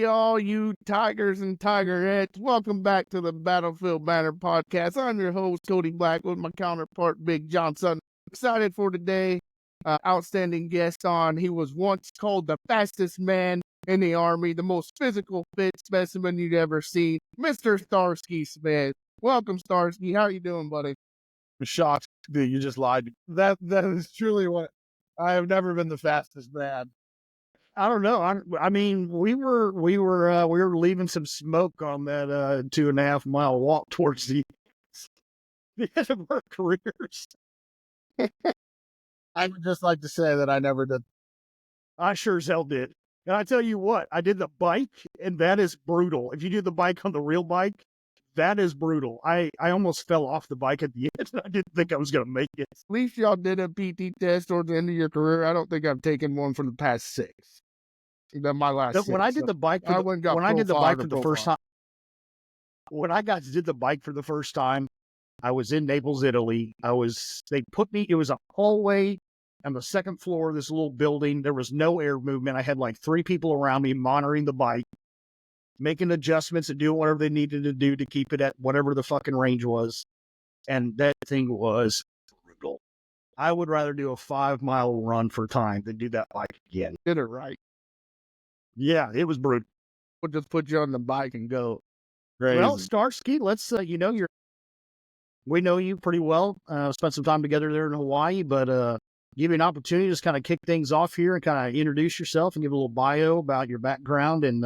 All you tigers and tigerettes, welcome back to the Battlefield Banter podcast. I'm your host, Cody Black, with my counterpart, Big Johnson. Excited for today. Outstanding guest on. He was once called the fastest man in the Army, the most physical fit specimen you'd ever seen, Mr. Starsky Smith. Welcome, Starsky. How you doing, buddy? I'm shocked that you just lied. That is truly what I have never been the fastest man. I don't know. I mean, we were leaving some smoke on that 2.5 mile walk towards the end of our careers. I would just like to say that I never did. I sure as hell did. And I tell you what, I did the bike, and that is brutal. If you do the bike on the real bike, that is brutal. I almost fell off the bike at the end. I didn't think I was going to make it. At least y'all did a PT test towards the end of your career. I don't think I've taken one for the past 6. My last when I did the bike for the first time, when I did the bike for the first time, I was in Naples, Italy. They put me, it was a hallway on the second floor of this little building. There was no air movement. I had like 3 people around me monitoring the bike, making adjustments and doing whatever they needed to do to keep it at whatever the fucking range was. And that thing was brutal. I would rather do a 5-mile run for time than do that bike again. Did it right. Yeah, it was brutal. We'll just put you on the bike and go. Crazy. Well, Starsky, let's, we know you pretty well. Spent some time together there in Hawaii, but give you an opportunity to just kind of kick things off here and kind of introduce yourself and give a little bio about your background and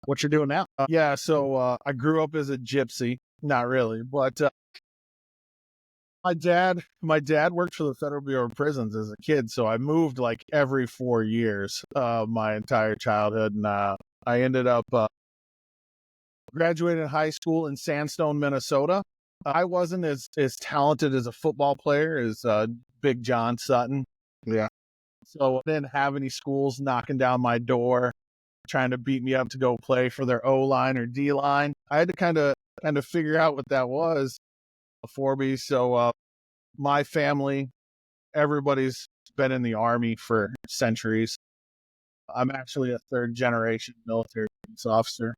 what you're doing now. So I grew up as a gypsy. Not really, but my dad worked for the Federal Bureau of Prisons as a kid, so I moved like every 4 years my entire childhood, and I ended up graduating high school in Sandstone, Minnesota. I wasn't as talented as a football player as Big John Sutton. Yeah. So I didn't have any schools knocking down my door, trying to beat me up to go play for their O-line or D-line. I had to kind of figure out what that was for me. So my family, everybody's been in the Army for centuries. I'm actually a 3rd-generation military police officer.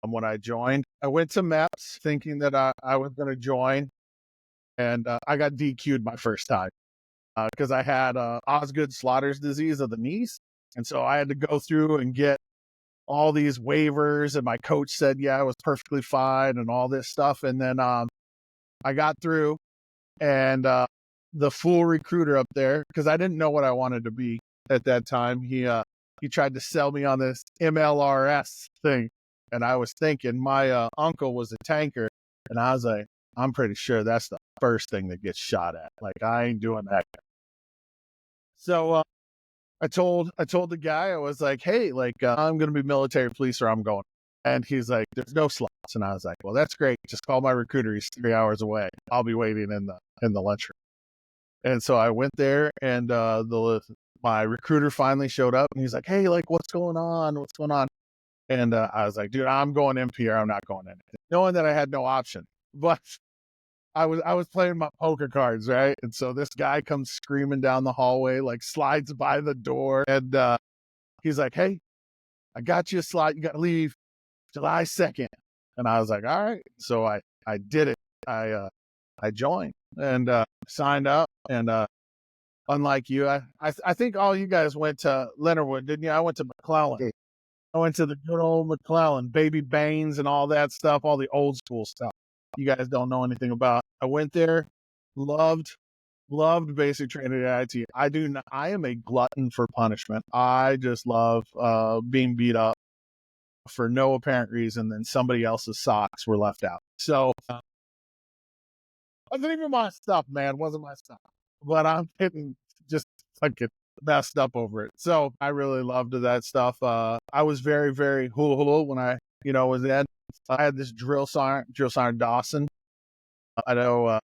When I joined, I went to MEPS thinking that I was going to join, and I got DQ'd my first time because I had Osgood-Schlatter's disease of the knees. And so I had to go through and get all these waivers, and my coach said, yeah, I was perfectly fine and all this stuff. And then I got through, and the fool recruiter up there, because I didn't know what I wanted to be at that time, he tried to sell me on this MLRS thing. And I was thinking my uncle was a tanker, and I was like, I'm pretty sure that's the first thing that gets shot at. Like, I ain't doing that. So I told the guy, I was like, hey, like, I'm going to be military police or I'm going. And he's like, there's no slots. And I was like, well, that's great. Just call my recruiter. He's 3 hours away. I'll be waiting in the lunchroom. And so I went there, and my recruiter finally showed up, and he's like, hey, like, what's going on? What's going on? And I was like, dude, I'm going NPR. I'm not going in. Knowing that I had no option. But I was playing my poker cards, right? And so this guy comes screaming down the hallway, like slides by the door. And he's like, hey, I got you a slot. You got to leave July 2nd. And I was like, all right. So I did it. I joined and signed up. And unlike you, I think all you guys went to Leonardwood, didn't you? I went to McClellan. I went to the good old McClellan, Baby Baines and all that stuff, all the old school stuff you guys don't know anything about. I went there, loved basic training at IT. I am a glutton for punishment. I just love being beat up for no apparent reason, then somebody else's socks were left out. So wasn't even my stuff, man. Wasn't my stuff. But I'm getting just like it messed up over it. So I really loved that stuff. I was very, very hula when I, was in. I had this drill sergeant Dawson. I know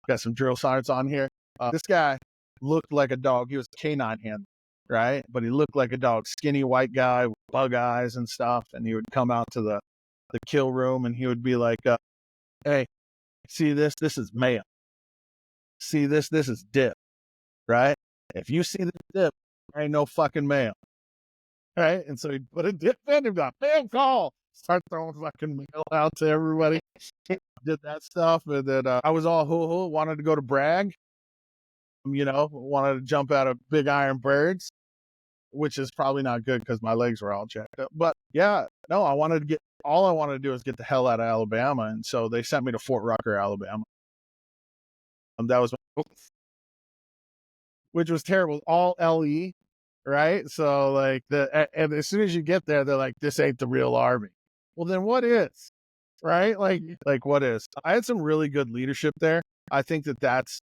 got some drill sergeants on here. This guy looked like a dog. He was a canine handler, right? But he looked like a dog, skinny white guy with bug eyes and stuff. And he would come out to the kill room, and he would be like, hey, see this? This is mayo. See this? This is dip, right? If you see this dip, there ain't no fucking mayo. right? And so he'd put a dip in, he'd be like, mail call, start throwing fucking mail out to everybody. Did that stuff, and then I was all hoo-hoo, wanted to go to Bragg, wanted to jump out of Big Iron Birds, which is probably not good because my legs were all jacked up. But yeah, no, all I wanted to do is get the hell out of Alabama. And so they sent me to Fort Rucker, Alabama. That was, which was terrible, all LE, right? So like and as soon as you get there, they're like, this ain't the real Army. Well, then what is, right? Like what is? I had some really good leadership there. I think that's,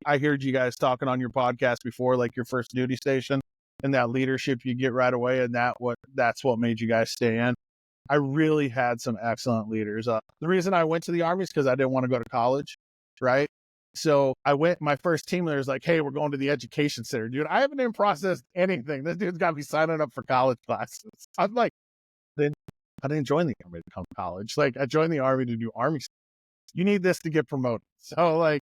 I heard you guys talking on your podcast before, like your first duty station and that leadership you get right away. And that's what made you guys stay in. I really had some excellent leaders. The reason I went to the Army is because I didn't want to go to college, right? So I went, my first team leader was like, hey, we're going to the education center. Dude, I haven't even processed anything. This dude's got me signing up for college classes. I'm like, I didn't join the Army to come to college. Like, I joined the Army to do Army stuff. You need this to get promoted. So like,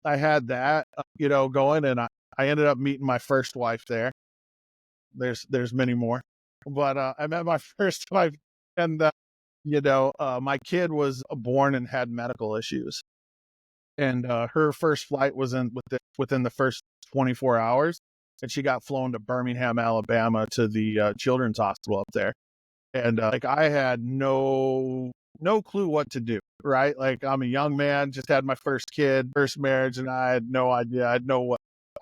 I had that, going, and I ended up meeting my first wife there. There's many more, but I met my first wife, and my kid was born and had medical issues, and her first flight was within the first 24 hours, and she got flown to Birmingham, Alabama, to the children's hospital up there, and like I had no clue what to do, right? Like, I'm a young man, just had my first kid, first marriage, and I had no idea. I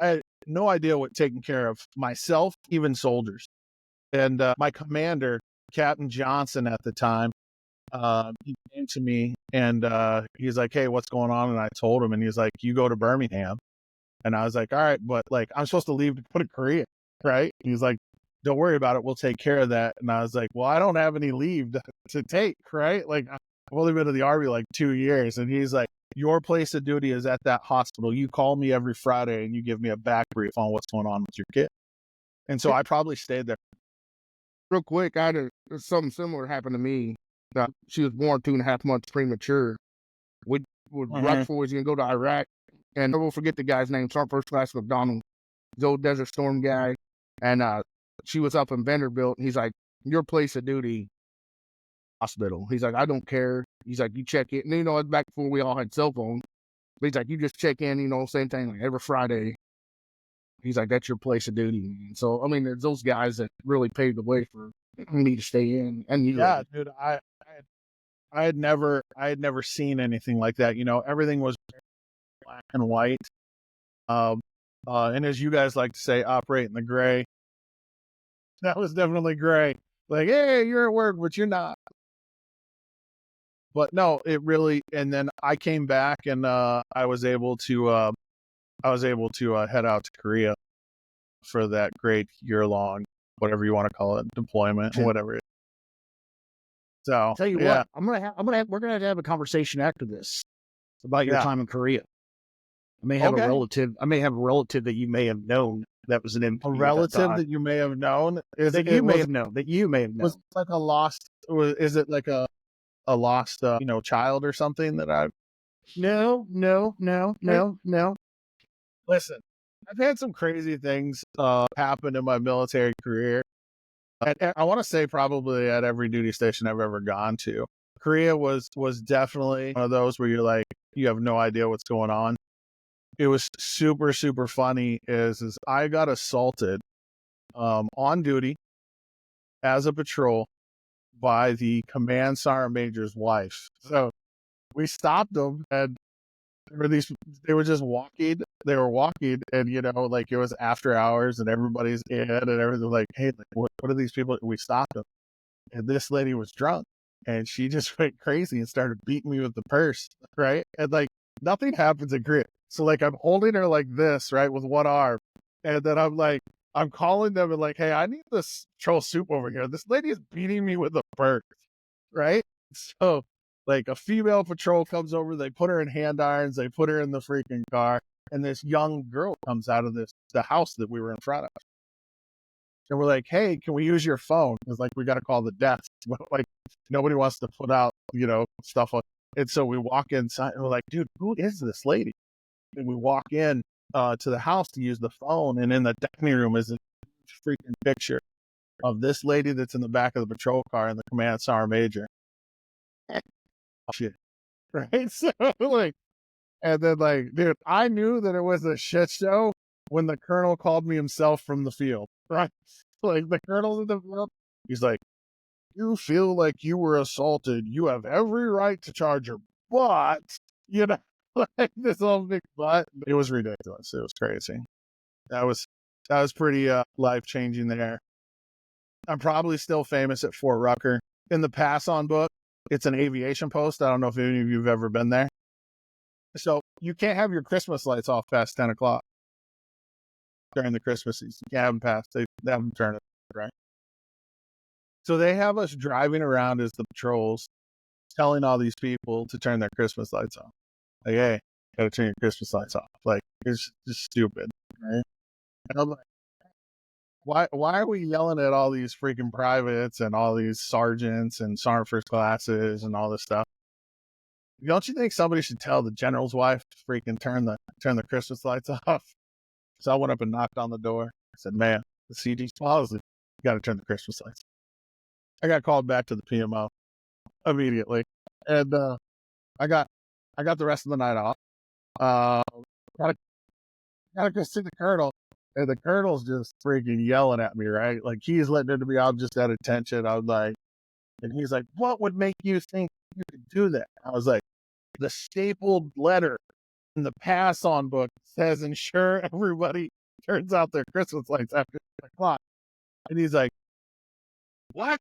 had no idea what taking care of myself, even soldiers. And my commander, Captain Johnson at the time, he came to me and he's like, hey, what's going on? And I told him, and he's like, you go to Birmingham. And I was like, all right, but like, I'm supposed to leave to go to Korea, right? He's like, don't worry about it. We'll take care of that. And I was like, well, I don't have any leave to take, right? Like, I've only been to the Army like 2 years. And he's like, your place of duty is at that hospital. You call me every Friday and you give me a back brief on what's going on with your kid. And so I probably stayed there. Real quick, something similar happened to me. She was born 2.5 months premature. Right before we was going to go to Iraq. And I will forget the guy's name. Sergeant First Class McDonald, the old Desert Storm guy. And she was up in Vanderbilt. He's like, your place of duty, hospital. He's like, I don't care. He's like, you check in. And, it's back before we all had cell phones. But he's like, you just check in, same thing, like every Friday. He's like, that's your place of duty. And so, I mean, there's those guys that really paved the way for me to stay in. And yeah, dude, I had never seen anything like that. Everything was black and white. And as you guys like to say, operate in the gray. That was definitely gray. Like, hey, you're at work, but you're not. But no, it really. And then I came back, and I was able to head out to Korea for that great year-long, whatever you want to call it, deployment, whatever it is. So I'll tell you what, we're gonna have a conversation after this about your time in Korea. I may have a relative that you may have known that was an MP. A relative that you may have known that you may have known. Was it like a lost? Is it like a lost, child or something that I've? No. Listen, I've had some crazy things happen in my military career. And I want to say probably at every duty station I've ever gone to. Korea was definitely one of those where you're like, you have no idea what's going on. It was super, super funny is I got assaulted on duty as a patrol by the command sergeant major's wife. So we stopped them, and they were just walking. They were walking, and like it was after hours, and everybody's in, and everything like, hey, like, what are these people? We stopped them, and this lady was drunk, and she just went crazy and started beating me with the purse, right? And like nothing happens in Korea. So like I'm holding her like this, right, with one arm, and then I'm calling them and like, hey, I need this patrol soup over here. This lady is beating me with a purse, right? So like a female patrol comes over, they put her in hand irons, they put her in the freaking car, and this young girl comes out of the house that we were in front of. And we're like, hey, can we use your phone? It's like, we got to call the desk. Like, nobody wants to put out, stuff on. And so we walk inside and we're like, dude, who is this lady? And we walk in to the house to use the phone. And in the dining room is a freaking picture of this lady that's in the back of the patrol car and the command sergeant major. Oh, shit. Right? So, like, and then, like, dude, I knew that it was a shit show when the colonel called me himself from the field. Right? Like, the colonel's in the field. He's like, you feel like you were assaulted. You have every right to charge her. But, you know, like this whole big but. It was ridiculous. It was crazy. That was pretty life-changing there. I'm probably still famous at Fort Rucker. In the Pass On book, it's an aviation post. I don't know if any of you have ever been there. So you can't have your Christmas lights off past 10 o'clock during the Christmas season. You can't have them past. They have them turn it, right? So they have us driving around as the patrols, telling all these people to turn their Christmas lights off. Like, hey, gotta turn your Christmas lights off. Like, it's just stupid, right? And I'm like, why are we yelling at all these freaking privates and all these sergeants and sergeant first classes and all this stuff? Don't you think somebody should tell the general's wife to freaking turn the Christmas lights off? So I went up and knocked on the door. I said, "Man, the CG's policy, you got to turn the Christmas lights." I got called back to the PMO immediately, and I got the rest of the night off. Gotta go see the colonel, and the colonel's just freaking yelling at me, right? Like, he's letting it to me. I'm just at attention. I'm like, and he's like, "What would make you think you could do that?" I was like, the stapled letter in the Pass On book says ensure everybody turns out their Christmas lights after 10 o'clock. And he's like, "What?"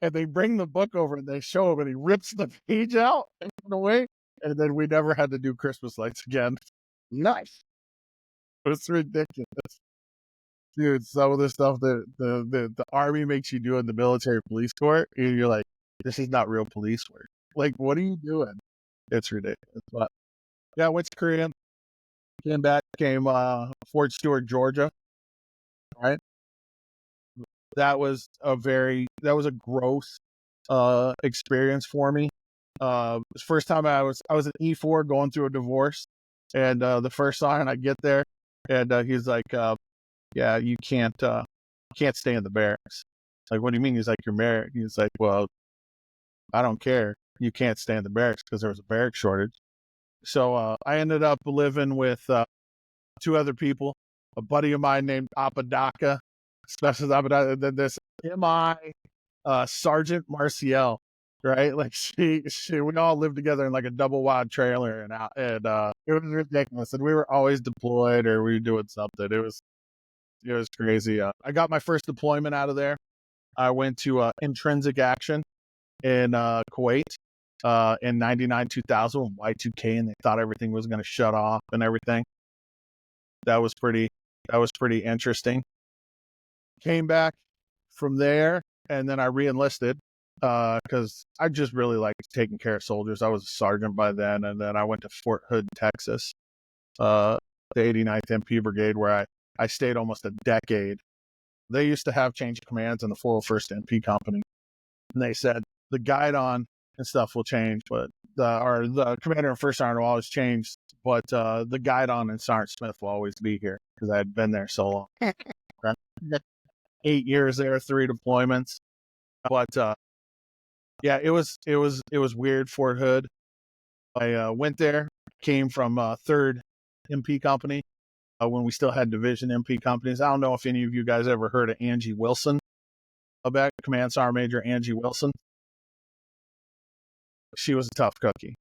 And they bring the book over and they show him, and he rips the page out and run away. And then we never had to do Christmas lights again. Nice. It's ridiculous. Dude, some of the stuff that the Army makes you do in the military police court, you're like, this is not real police work. Like, what are you doing? It's ridiculous. But yeah, I went to Korea, came back, Fort Stewart, Georgia. Right. That was a growth experience for me. It was the first time I was an E4 going through a divorce, and the first sergeant I get there, and he's like, "Yeah, you can't stay in the barracks." Like, "What do you mean?" He's like, "You're married." He's like, "Well, I don't care. You can't stay in the barracks because there was a barrack shortage." So I ended up living with two other people, a buddy of mine named Apodaca, Specialist Apodaca, and then this MI Sergeant Marciel, right? Like, we all lived together in like a double wide trailer, and it was ridiculous. And we were always deployed or we were doing something. It was crazy. I got my first deployment out of there. I went to intrinsic action in Kuwait in 99-2000 when Y2K, and they thought everything was going to shut off and everything. That was pretty interesting. Came back from there, and then I re-enlisted because I just really liked taking care of soldiers. I was a sergeant by then, and then I went to Fort Hood, Texas, the 89th MP Brigade, where I stayed almost a decade. They used to have change of commands in the 401st MP Company, and they said the guidon and stuff will change, but the commander and first sergeant will always change, but the guidon and Sergeant Smith will always be here because I had been there so long. Right? 8 years there, 3 deployments, but yeah, it was weird. Fort Hood. I went there, came from 3rd MP Company when we still had division MP companies. I don't know if any of you guys ever heard of Angie Wilson, about Command Sergeant Major Angie Wilson. She was a tough cookie.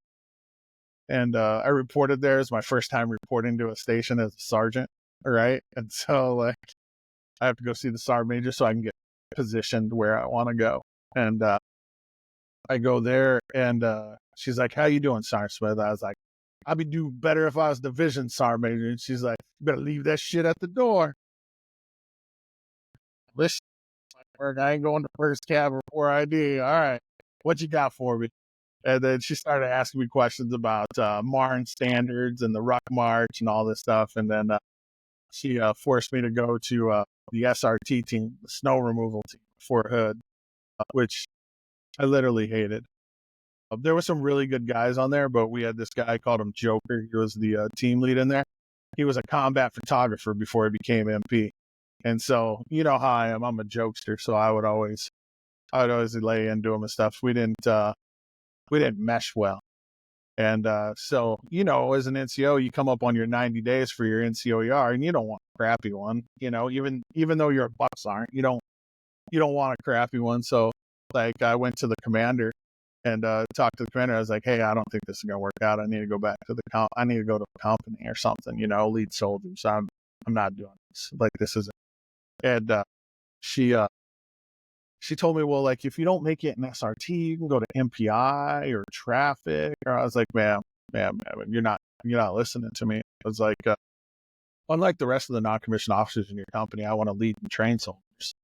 And I reported there. It's my first time reporting to a station as a sergeant, right? And so, like, I have to go see the sergeant major so I can get positioned where I want to go. And I go there, and she's like, "How you doing, Sergeant Smith?" I was like, "I'd be do better if I was division sergeant major." And she's like, "You better leave that shit at the door." Listen, I ain't going to first cabin before ID. All right, what you got for me? And then she started asking me questions about Marne standards and the Ruck March and all this stuff. And then she forced me to go to the SRT team, the snow removal team, Fort Hood, which I literally hated. There were some really good guys on there, but we had this guy, called him Joker. He was the team lead in there. He was a combat photographer before he became MP. And so, you know how I am. I'm a jokester, so I would always lay into him and stuff. We didn't mesh well. And so, you know, as an NCO, you come up on your 90 days for your NCOER, and you don't want a crappy one. You know, even though your bucks aren't, you don't want a crappy one. So, like, I went to the commander and talked to the commander. I was like, hey, I don't think this is gonna work out. I need to go back to I need to go to the company or something. You know, lead soldiers. I'm not doing this. Like, this isn't. And she told me, well, like, if you don't make it in SRT, you can go to MPI or traffic. Or I was like, ma'am, you're not listening to me. I was like, unlike the rest of the non-commissioned officers in your company, I want to lead and train soldiers.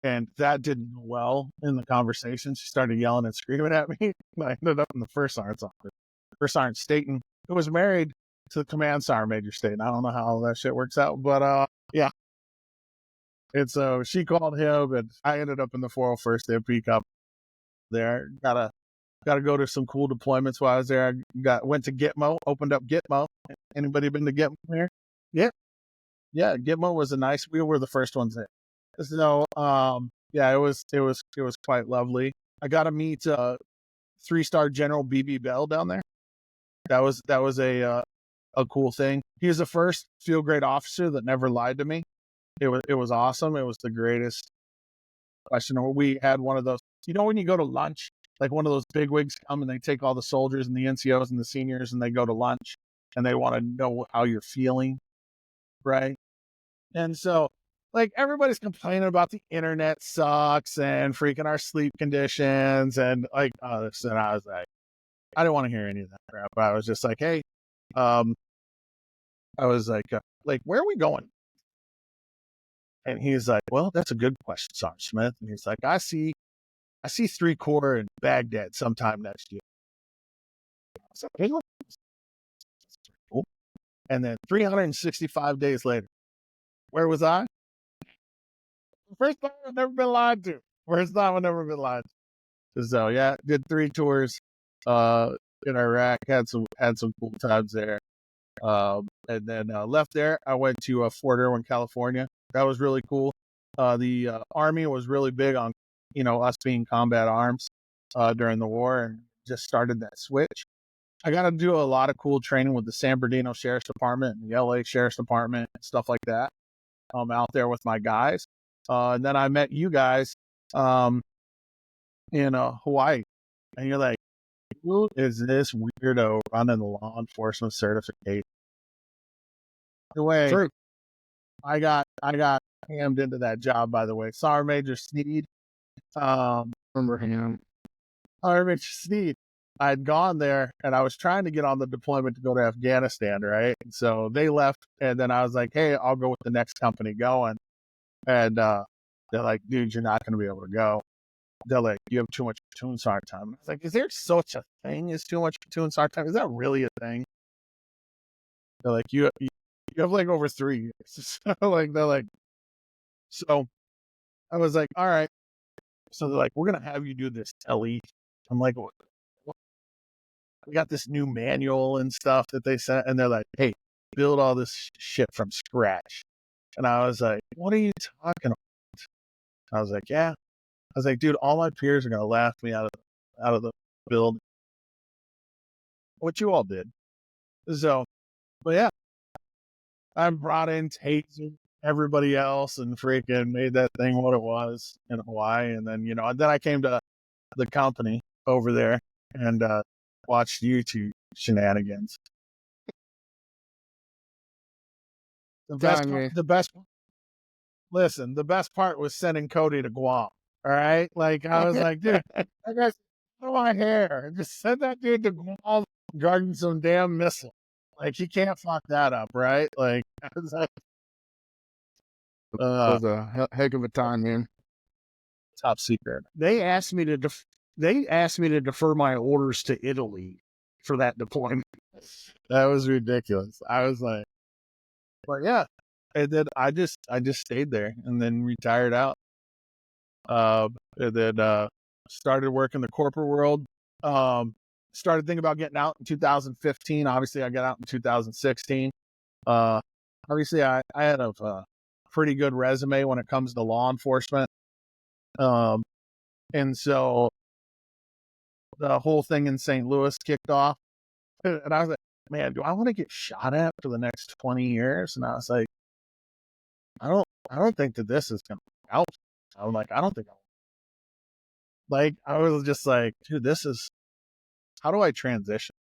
And that didn't go well in the conversation. She started yelling and screaming at me. I ended up in the first sergeant's office. First Sergeant Staten, who was married to the command sergeant Major Staten. I don't know how that shit works out, but yeah. And so she called him, and I ended up in the 401st MP Cup there. Gotta go to some cool deployments while I was there. I went to Gitmo, opened up Gitmo. Anybody been to Gitmo here? Yeah, Gitmo was we were the first ones there. So, yeah, it was quite lovely. I got to meet 3-star General BB Bell down there. That was a cool thing. He was the first field grade officer that never lied to me. It was awesome. It was the greatest question. We had one of those, you know, when you go to lunch, like one of those bigwigs come and they take all the soldiers and the NCOs and the seniors and they go to lunch and they want to know how you're feeling, right? And so, like, everybody's complaining about the internet sucks and freaking our sleep conditions and like this. And I was like, I didn't want to hear any of that crap. I was just like, hey, I was like, where are we going? And he's like, well, that's a good question, Sergeant Smith. And he's like, I see 3 Corps in Baghdad sometime next year. I was like, hey, cool. And then 365 days later, where was I? First time I've never been lied to. First time I've never been lied to. So yeah, did 3 tours in Iraq, had some cool times there. And then left there. I went to Fort Irwin, California. That was really cool. The Army was really big on, you know, us being combat arms during the war, and just started that switch. I got to do a lot of cool training with the San Bernardino Sheriff's Department and the LA Sheriff's Department and stuff like that. Out there with my guys. And then I met you guys in Hawaii. And you're like, who is this weirdo running the law enforcement certification? The way True. I got hammed into that job, by the way. Sergeant Major Sneed. Remember him. Sergeant Major Sneed. I had gone there and I was trying to get on the deployment to go to Afghanistan, right? And so they left, and then I was like, hey, I'll go with the next company going. And they're like, dude, you're not going to be able to go. They're like, you have too much platoon sergeant time. And I was like, is there such a thing as too much platoon sergeant time? Is that really a thing? They're like, you have like over 3 years. So I was like, all right. So they're like, we're going to have you do this LE. I'm like, what? We got this new manual and stuff that they sent. And they're like, hey, build all this shit from scratch. And I was like, what are you talking about? I was like, yeah. I was like, dude, all my peers are going to laugh me out of the build. What you all did. So, but yeah, I brought in Taser, everybody else, and freaking made that thing what it was in Hawaii. And then, then I came to the company over there and watched YouTube shenanigans. The best part was sending Codye to Guam. All right. Like, I was like, dude, I got my hair. Just send that dude to Guam guarding some damn missile. Like, you can't fuck that up, right? Like, I was like, it was a heck of a time, man. Top secret. They asked me to defer my orders to Italy for that deployment. That was ridiculous. I was like, but yeah. And then I just stayed there and then retired out. And then started working the corporate world. Started thinking about getting out in 2015. Obviously, I got out in 2016. Obviously, I had a pretty good resume when it comes to law enforcement. And so the whole thing in St. Louis kicked off. And I was like, man, do I want to get shot at for the next 20 years? And I was like, I don't think that this is going to work out. I'm like, I don't think I was just like, dude, how do I transition?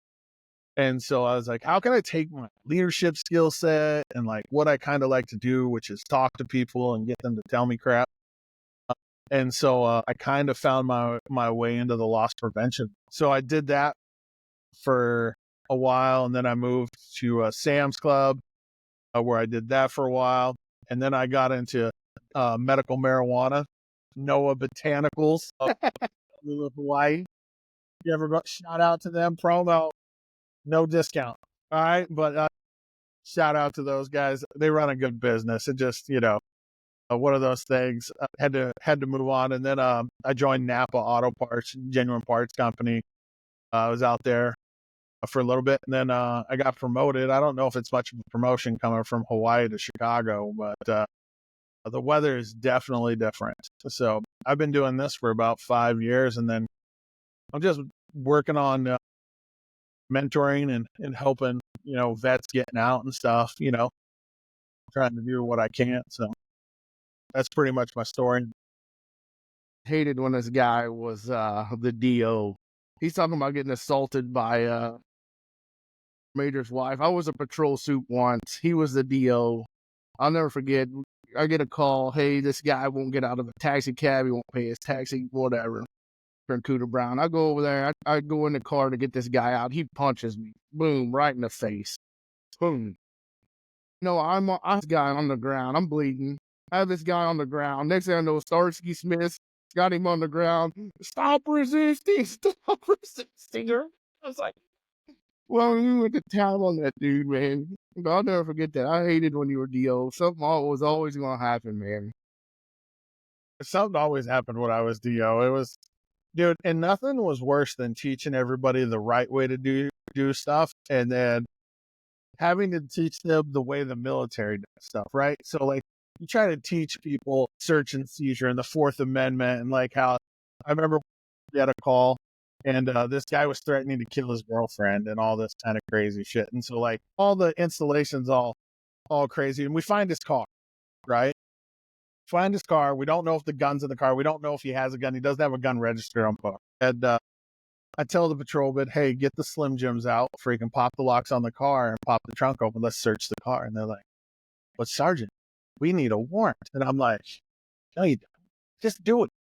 And so I was like, how can I take my leadership skill set and like what I kind of like to do, which is talk to people and get them to tell me crap. And so I kind of found my way into the loss prevention. So I did that for a while, and then I moved to Sam's Club, where I did that for a while. And then I got into medical marijuana, Noah Botanicals, Hawaii. You ever got shout out to them? Promo, no discount. All right. But shout out to those guys. They run a good business. It just, one of those things. Had to move on. And then I joined Napa Auto Parts, Genuine Parts Company. I was out there for a little bit, and then I got promoted. I don't know if it's much of a promotion coming from Hawaii to Chicago, but the weather is definitely different. So I've been doing this for about 5 years, and then I'm just working on mentoring and helping, vets getting out and stuff, trying to do what I can. So that's pretty much my story. Hated when this guy was the DO. He's talking about getting assaulted by Major's wife. I was a patrol suit once. He was the DO. I'll never forget. I get a call. Hey, this guy won't get out of a taxi cab. He won't pay his taxi, whatever. From Cooter Brown. I go over there. I go in the car to get this guy out. He punches me. Boom, right in the face. Boom. No, I'm this guy on the ground. I'm bleeding. I have this guy on the ground. Next thing I know, Starsky Smith got him on the ground. Stop resisting. Stop resisting. I was like, well, we went to town on that dude, man. But I'll never forget that. I hated when you were DO. Something was always going to happen, man. Something always happened when I was DO. It was, dude, and nothing was worse than teaching everybody the right way to do stuff, and then having to teach them the way the military does stuff, right? So, like, you try to teach people search and seizure and the Fourth Amendment, and like how I remember we had a call, and this guy was threatening to kill his girlfriend and all this kind of crazy shit. And so, like, all the installations all crazy, and we find his car, right? Find his car. We don't know if the gun's in the car. We don't know if he has a gun. He doesn't have a gun registered on book. And I tell the patrolman, hey, get the Slim Jims out, freaking pop the locks on the car and pop the trunk open. Let's search the car. And they're like, but Sergeant, we need a warrant. And I'm like, no, you don't. Just do it.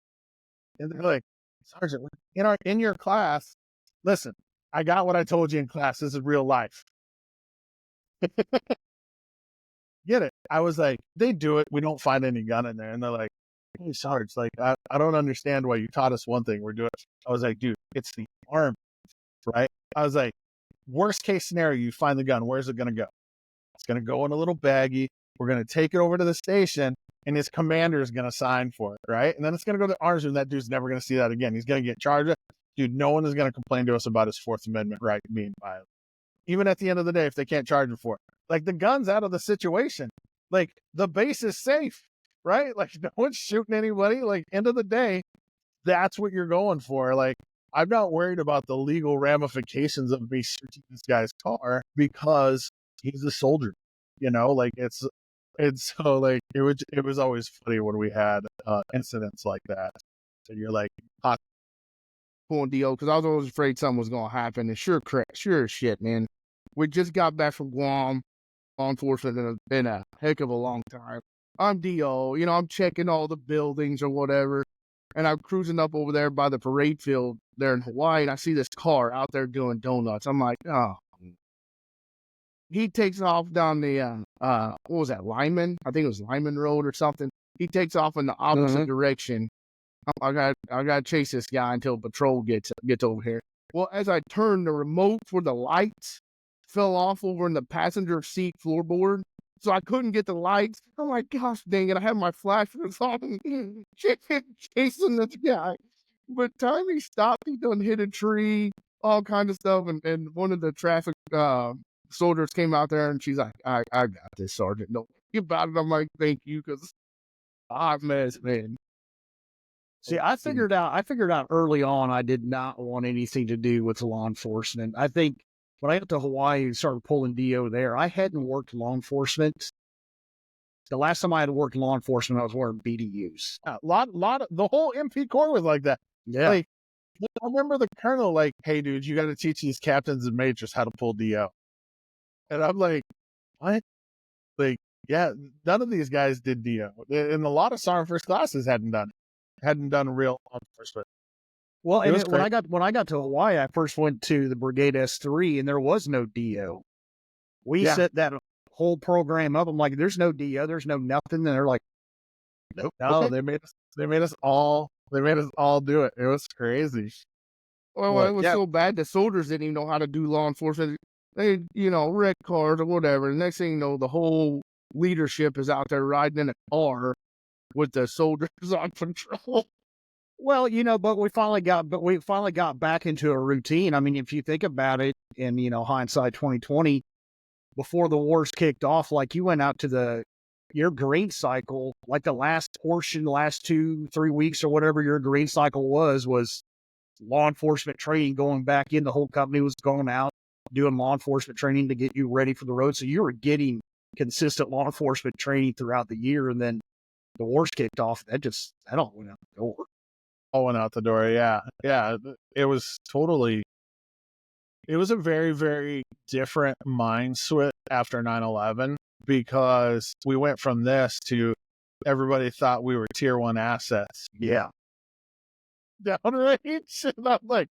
And they're like, Sergeant, in your class, listen, I got what I told you in class. This is real life. Get it? I was like, they do it. We don't find any gun in there. And they're like, hey, Sarge, like, I don't understand why you taught us one thing. We're doing it. I was like, dude, it's the arm, right? I was like, worst case scenario, you find the gun. Where's it going to go? It's going to go in a little baggie. We're going to take it over to the station, and his commander is going to sign for it, right? And then it's going to go to the arms room. That dude's never going to see that again. He's going to get charged. Dude, no one is going to complain to us about his Fourth Amendment right being violated. Even at the end of the day, if they can't charge him for it. Like, the gun's out of the situation. Like, the base is safe, right? Like, no one's shooting anybody. Like, end of the day, that's what you're going for. Like, I'm not worried about the legal ramifications of me searching this guy's car because he's a soldier, like it's so like, it was always funny when we had incidents like that. So you're like, hot. Pulling DO, because I was always afraid something was going to happen. And sure as shit, man. We just got back from Guam, law enforcement in a heck of a long time. I'm DO, I'm checking all the buildings or whatever. And I'm cruising up over there by the parade field there in Hawaii, and I see this car out there doing donuts. I'm like, oh. He takes off down the, what was that, Lyman? I think it was Lyman Road or something. He takes off in the opposite direction. I got to chase this guy until patrol gets over here. Well, as I turned, the remote for the lights fell off over in the passenger seat floorboard. So I couldn't get the lights. Oh my gosh, dang it. I had my flashers on chasing this guy. But time he stopped, he done hit a tree, all kinds of stuff. And one of the traffic soldiers came out there, and she's like, I got this, Sergeant. about it. I'm like, thank you, because hot mess, man. See, I figured out early on I did not want anything to do with law enforcement. I think when I got to Hawaii and started pulling DO there, I hadn't worked law enforcement. The last time I had worked law enforcement, I was wearing BDUs. A lot of the whole MP Corps was like that. Yeah. Like, I remember the colonel like, hey, dude, you got to teach these captains and majors how to pull DO. And I'm like, what? Like, yeah, none of these guys did DO. And a lot of Sergeant First Classes hadn't done real law enforcement. Well, and when I got to Hawaii, I first went to the Brigade S3, and there was no DO. We set that whole program up. I'm like, there's no DO, there's no nothing. And they're like, nope. No, okay. They made us all do it. It was crazy. Well, it was so bad the soldiers didn't even know how to do law enforcement. They, wreck cars or whatever. The next thing you know, the whole leadership is out there riding in a car with the soldiers on patrol. Well, but we finally got back into a routine. I mean, if you think about it, in hindsight 2020, before the wars kicked off, like you went out to your green cycle, like the last 2-3 weeks or whatever your green cycle was law enforcement training, going back in. The whole company was going out doing law enforcement training to get you ready for the road. So you were getting consistent law enforcement training throughout the year. And then the wars kicked off. That all went out the door. All went out the door. Yeah. Yeah. It was a very, very different mind switch after 9/11, because we went from this to everybody thought we were tier 1 assets. Yeah. Downrange. And I'm like,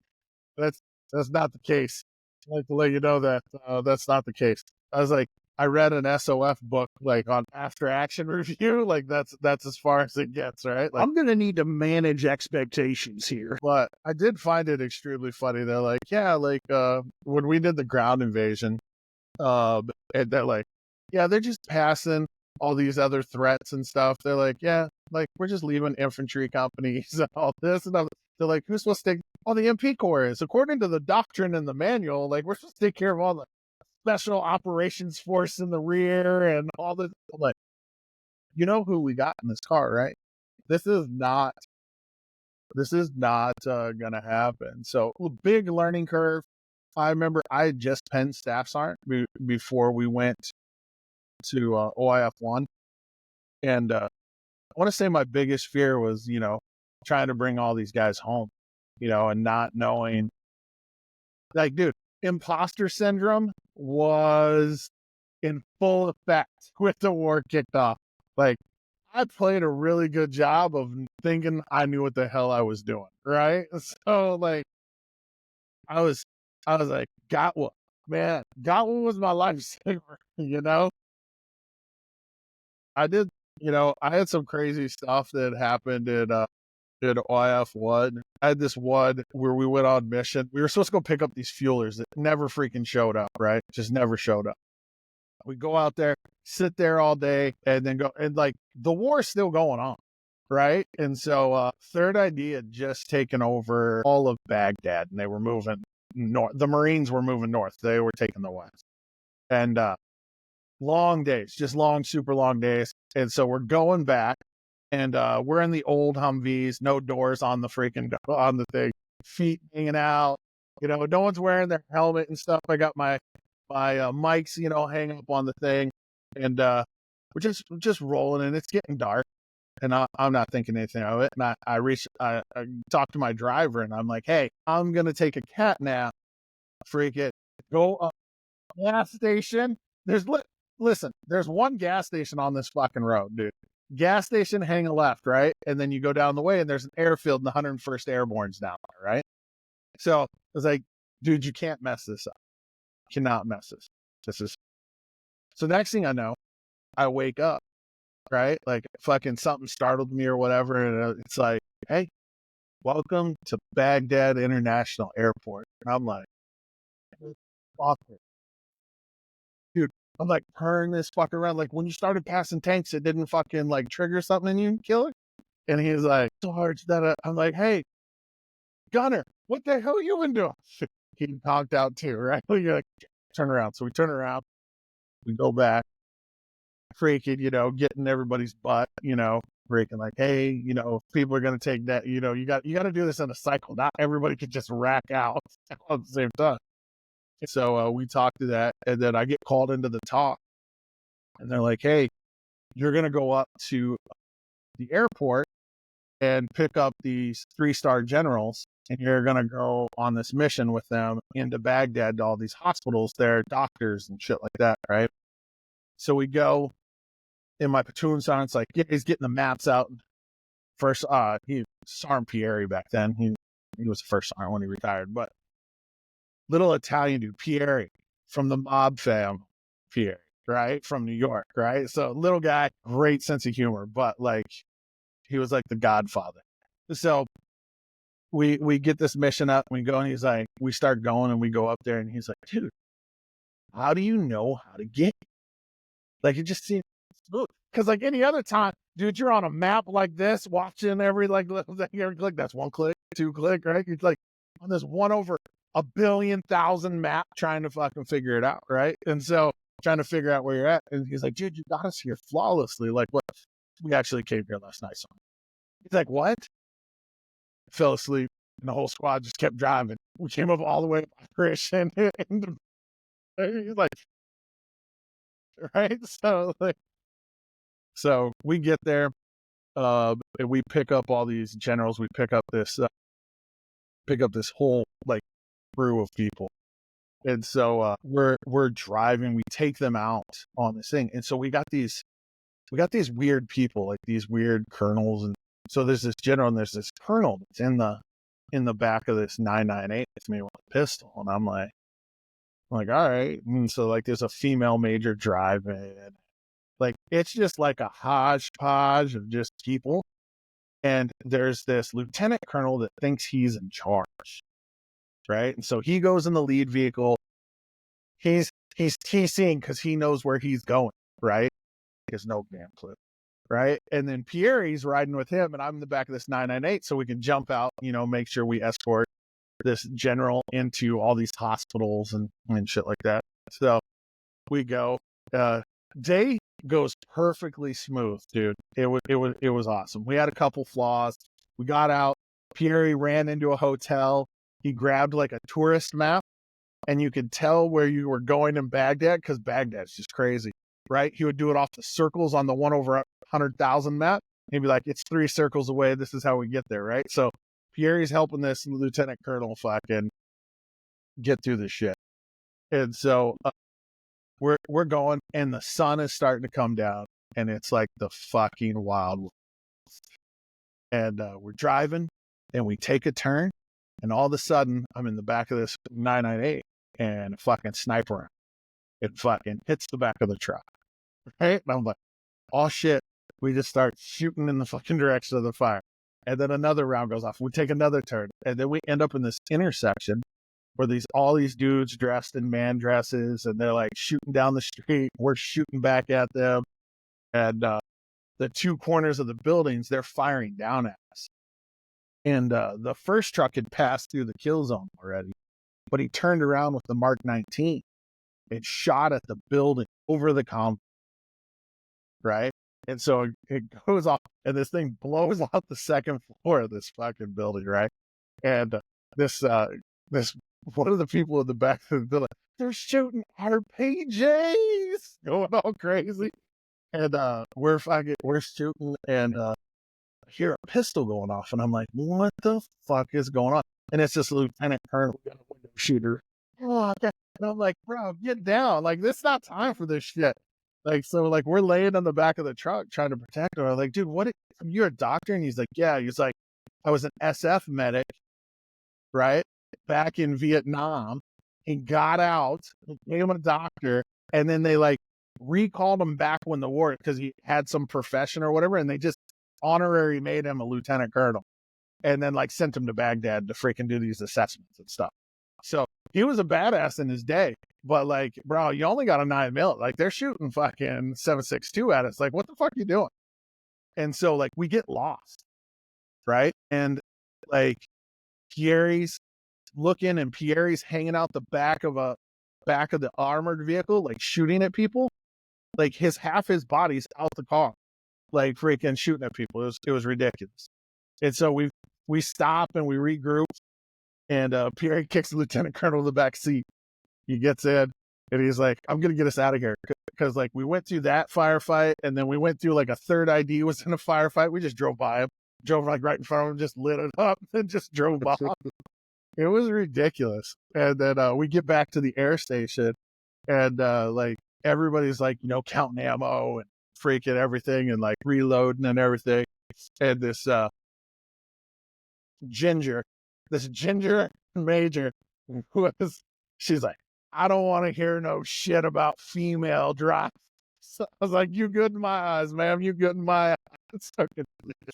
that's not the case. I'd like to let you know that that's not the case. I was like, I read an SOF book, like on after action review. Like that's as far as it gets, right? Like, I'm going to need to manage expectations here. But I did find it extremely funny. They're like, yeah, like when we did the ground invasion, and they're like, yeah, they're just passing all these other threats and stuff. They're like, yeah, like we're just leaving infantry companies and all this. And they're like, who's supposed to take all the MP Corps is? According to the doctrine and the manual, like we're supposed to take care of all the special operations force in the rear and all this. I'm like, you know who we got in this car, right? This is not gonna happen. So big learning curve. I remember I had just penned staff sergeant before we went to OIF 1, and I want to say my biggest fear was trying to bring all these guys home, and not knowing, like, dude, imposter syndrome was in full effect with the war kicked off. Like, I played a really good job of thinking I knew what the hell I was doing, right? So, like, I was like, got one was my lifesaver, I did, I had some crazy stuff that happened in OIF 1. I had this one where we went on mission. We were supposed to go pick up these fuelers that never freaking showed up, right? Just never showed up. We go out there, sit there all day, and then go, and like the war's still going on, right? And so Third ID had just taken over all of Baghdad, and they were moving north. The Marines were moving north. They were taking the west. And long days, just long, super long days. And so we're going back, and we're in the old Humvees, no doors on the thing, feet hanging out. No one's wearing their helmet and stuff. I got my mics, hang up on the thing, and we're just rolling, and it's getting dark, and I'm not thinking anything of it. And I talk to my driver, and I'm like, hey, I'm gonna take a cat nap. Freak it, go up gas station. Listen, there's one gas station on this fucking road, dude. Gas station, hang a left, right, and then you go down the way, and there's an airfield, and the 101st Airborne's down there, right? So I was like, dude, you can't mess this up. Cannot mess this. This is. So next thing I know, I wake up, right? Like fucking something startled me or whatever. And it's like, hey, welcome to Baghdad International Airport. And I'm like, fuck it. Dude, I'm like turning this fucker around. Like when you started passing tanks, it didn't fucking like trigger something in you and kill it. And he's like, Sarge, that I'm like, hey, Gunner, what the hell you been doing? He conked out too, right? You're like, turn around. So we turn around, we go back, freaking, getting everybody's butt, freaking like, hey, people are going to take that, you got to do this in a cycle. Not everybody can just rack out at the same time. So we talked to that, and then I get called into the talk, and they're like, hey, you're going to go up to the airport and pick up these 3-star generals, and you're going to go on this mission with them into Baghdad to all these hospitals there, doctors and shit like that, right? So we go in my platoon sergeant. It's like, yeah, he's getting the maps out. First, he Sergeant Pieri back then. He was the first sergeant when he retired, but little Italian dude, Pieri, from the mob fam, Pieri, right? From New York, right? So little guy, great sense of humor, but like, he was like the godfather. So we get this mission up, we go, and he's like, we start going, and we go up there, and he's like, dude, how do you know how to get? Like, it just seems smooth. Because like any other time, dude, you're on a map like this, watching every like little thing, every click. That's 1 click, 2 click, right? You're like on this 1/1,000,000,000 map, trying to fucking figure it out, right? And so trying to figure out where you're at. And he's like, dude, you got us here flawlessly. Like, what? We actually came here last night. So he's like, what? Fell asleep, and the whole squad just kept driving. We came up all the way to Christian. He's like, right? So we get there, and we pick up all these generals. We pick up this whole like crew of people, and so we're driving. We take them out on this thing, and so we got these weird people, like these weird colonels, and so there's this general and there's this colonel that's in the back of this 998 with me with a pistol, and I'm like, all right. And so like there's a female major driving. Like, it's just like a hodgepodge of just people. And there's this lieutenant colonel that thinks he's in charge, right? And so he goes in the lead vehicle. He's TCing because he knows where he's going, right? He has no damn clue, right? And then Pieri's riding with him, and I'm in the back of this 998, so we can jump out, make sure we escort this general into all these hospitals and shit like that. So we go. Day goes perfectly smooth, dude. It was awesome. We had a couple flaws. We got out. Pieri ran into a hotel. He grabbed like a tourist map, and you could tell where you were going in Baghdad, because Baghdad's just crazy, right? He would do it off the circles on the 1/100,000 map. He'd be like, it's 3 circles away. This is how we get there, right? So Pieri's helping this lieutenant colonel fucking get through this shit. And so we're going, and the sun is starting to come down, and it's like the fucking Wild West. And we're driving, and we take a turn, and all of a sudden, I'm in the back of this 998, and a fucking sniper round. It fucking hits the back of the truck, right? And I'm like, oh shit. We just start shooting in the fucking direction of the fire. And then another round goes off. We take another turn, and then we end up in this intersection where all these dudes dressed in man dresses, and they're like shooting down the street. We're shooting back at them. And the 2 corners of the buildings, they're firing down at us. And the first truck had passed through the kill zone already, but he turned around with the Mark 19 and shot at the building over the compound, right? And so it goes off, and this thing blows out the 2nd floor of this fucking building, right? And this one of the people in the back of the building, they're shooting RPGs, going all crazy. And we're shooting, and I hear a pistol going off, and I'm like, what the fuck is going on? And it's this lieutenant colonel, got a window shooter. Oh, and I'm like, bro, get down. Like, this is not time for this shit. Like, so like we're laying on the back of the truck trying to protect him. I'm like, dude, you're a doctor? And he's like, yeah. He's like, I was an SF medic, right? Back in Vietnam. He got out, became a doctor, and then they like recalled him back when the war, because he had some profession or whatever, and they just honorary made him a lieutenant colonel, and then like sent him to Baghdad to freaking do these assessments and stuff. So he was a badass in his day, but like, bro, you only got a 9mm. Like, they're shooting fucking 7.62 at us. Like, what the fuck are you doing? And so like we get lost, right? And like Pieri's looking, and Pieri's hanging out the back of the armored vehicle, like shooting at people. like half his body's out the car, like freaking shooting at people. It was ridiculous. And so we stop and we regroup, and Pierre kicks the lieutenant colonel in the back seat. He gets in and he's like, "I'm gonna get us out of here," because like we went through that firefight, and then we went through like a third ID was in a firefight. We just drove by him, drove like right in front of him, just lit it up, and just drove by. It was ridiculous. And then we get back to the air station, and like everybody's like, counting ammo and freaking everything and like reloading and everything. And this ginger major she's like, "I don't want to hear no shit about female drive." So I was like, "You good in my eyes, ma'am. You good in my eyes." So I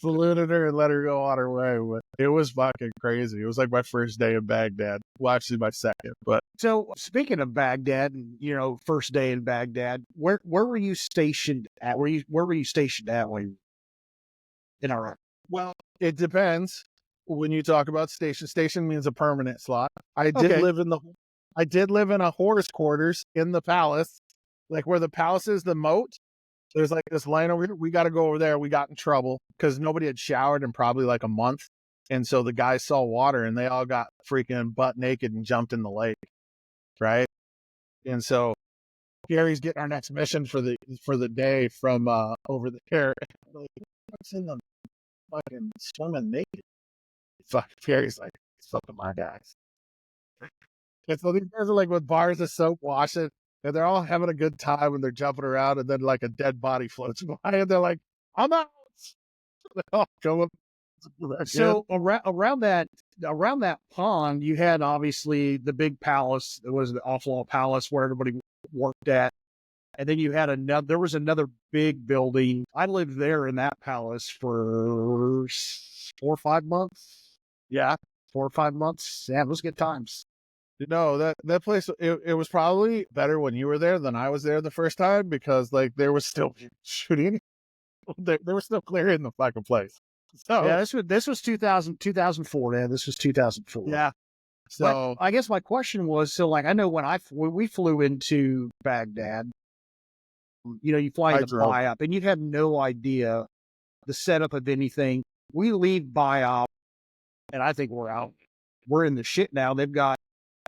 saluted her and let her go on her way. But it was fucking crazy. It was like my first day in Baghdad. Well, actually my second. But so speaking of Baghdad, and first day in Baghdad, where were you stationed at? Where were you stationed at when in Iraq? Well, it depends. When you talk about station means a permanent slot. I did live in a horse quarters in the palace, like where the palace is, the moat. There's like this line over here. We got to go over there. We got in trouble because nobody had showered in probably like a month. And so the guys saw water and they all got freaking butt naked and jumped in the lake. Right. And so Gary's getting our next mission for the day from over there. Like, what's in the fucking swimming naked? Fuck, Gary's like, fucking my guys. And so these guys are like with bars of soap washing, and they're all having a good time and they're jumping around, and then like a dead body floats by, and they're like, "I'm out." They all go up. So around that pond, you had obviously the big palace. It was the Awful Palace where everybody worked at, and then you had there was another big building. I lived there in that palace for 4 or 5 months. Yeah, 4 or 5 months. Yeah, those good times. That place, it was probably better when you were there than I was there the first time, because like there was still shooting. They were still clearing the fucking place. So yeah, this was 2004. Yeah, this was 2004. Yeah. So but I guess my question was, so like I know when we flew into Baghdad, you fly into BIOP and you have no idea the setup of anything. We leave BIOP and I think we're out. We're in the shit now. They've got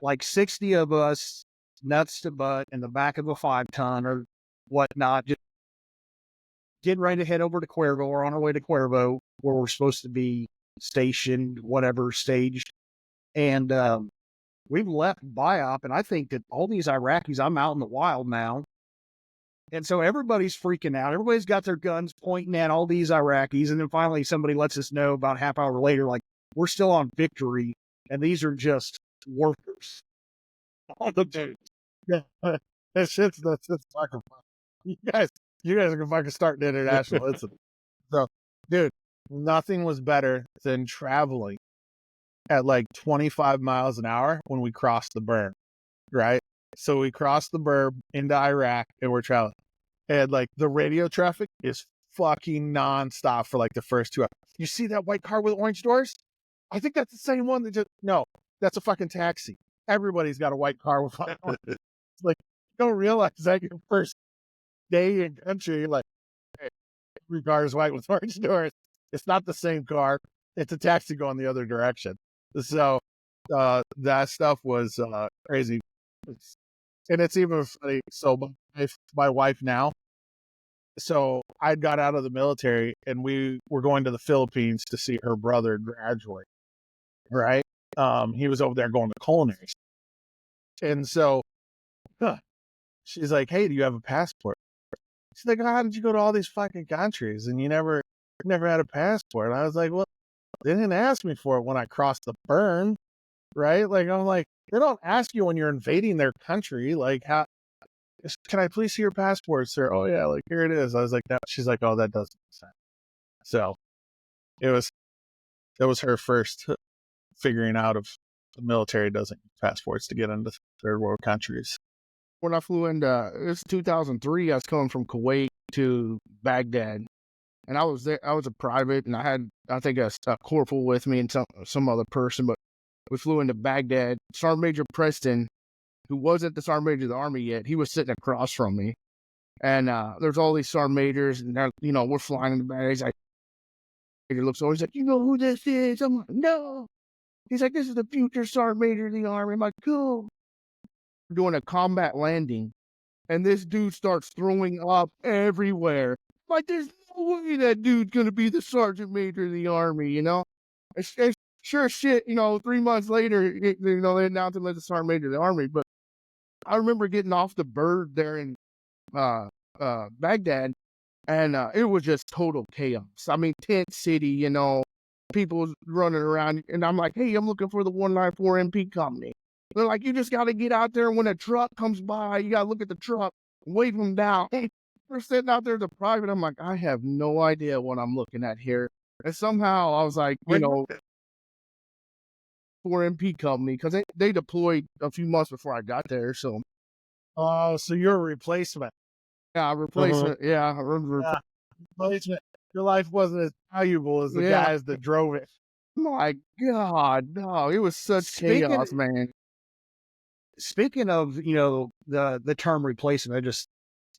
like 60 of us, nuts to butt, in the back of a 5-ton or whatnot, just getting ready to head over to Cuervo, or on our way to Cuervo, where we're supposed to be stationed, whatever, staged. And we've left BIOP, and I think that all these Iraqis, I'm out in the wild now. And so everybody's freaking out. Everybody's got their guns pointing at all these Iraqis. And then finally somebody lets us know about a half hour later, like, we're still on victory, and these are just workers. All the dudes. Yeah. That's fucking fun. You guys are gonna fucking start the international incident. So, dude, nothing was better than traveling at like 25 miles an hour when we crossed the berm, right? So we crossed the berm into Iraq and we're traveling. And like the radio traffic is fucking nonstop for like the first 2 hours. You see that white car with orange doors? I think that's the same one that no, that's a fucking taxi. Everybody's got a white car with white doors. It's like, you don't realize that your first day in country, you're like, hey, every car is white with orange doors. It's not the same car. It's a taxi going the other direction. So that stuff was crazy. And it's even funny. So my wife now, so I got out of the military and we were going to the Philippines to see her brother graduate, right? He was over there going to culinary. And so she's like, "Hey, do you have a passport?" She's like, "How did you go to all these fucking countries and you never had a passport?" And I was like, "Well, they didn't ask me for it when I crossed the berm, right?" Like, I'm like, they don't ask you when you're invading their country, like, how, "Can I please see your passport, sir?" "Oh yeah, like here it is." I was like, "No." She's like, "Oh, that doesn't make sense." So that was her first figuring out of the military doesn't use passports to get into third world countries. When I flew into, it was 2003, I was coming from Kuwait to Baghdad, and I was there. I was a private, and I had, I think, a corporal with me and some other person. But we flew into Baghdad. Sergeant Major Preston, who wasn't the Sergeant Major of the Army yet, he was sitting across from me, And there's all these sergeant majors, and they're, we're flying in the back. He's like, he looks over, he's like, you know who this is? I'm like, no. He's like, this is the future sergeant major of the Army. I'm like, cool. We're doing a combat landing, and this dude starts throwing up everywhere. I'm like, there's no way that dude's gonna be the sergeant major of the Army, It's sure as shit, 3 months later, they announced him as the sergeant major of the Army. But I remember getting off the bird there in Baghdad, and it was just total chaos. I mean, tent city, people running around, and I'm like, hey, I'm looking for the 194 MP company. They're like, you just got to get out there. When a truck comes by, you got to look at the truck, wave them down. We're sitting out there, the private. I'm like, I have no idea what I'm looking at here. And somehow I was like, 4MP company, because they deployed a few months before I got there. So, so you're a replacement. Yeah, replacement. Yeah, replacement. Your life wasn't as valuable as the guys that drove it. My God, no, it was such chaos, man. Speaking of, the term replacement, it just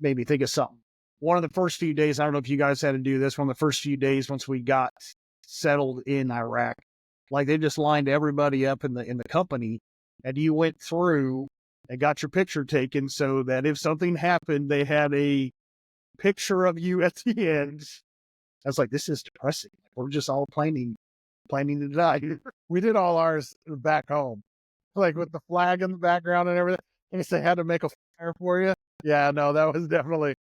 made me think of something. One of the first few days, I don't know if you guys had to do this, one of the first few days once we got settled in Iraq, like they just lined everybody up in the company, and you went through and got your picture taken so that if something happened, they had a picture of you at the end. I was like, this is depressing. We're just all planning to die. We did all ours back home, like with the flag in the background and everything. In case they had to make a fire for you. Yeah, no, that was definitely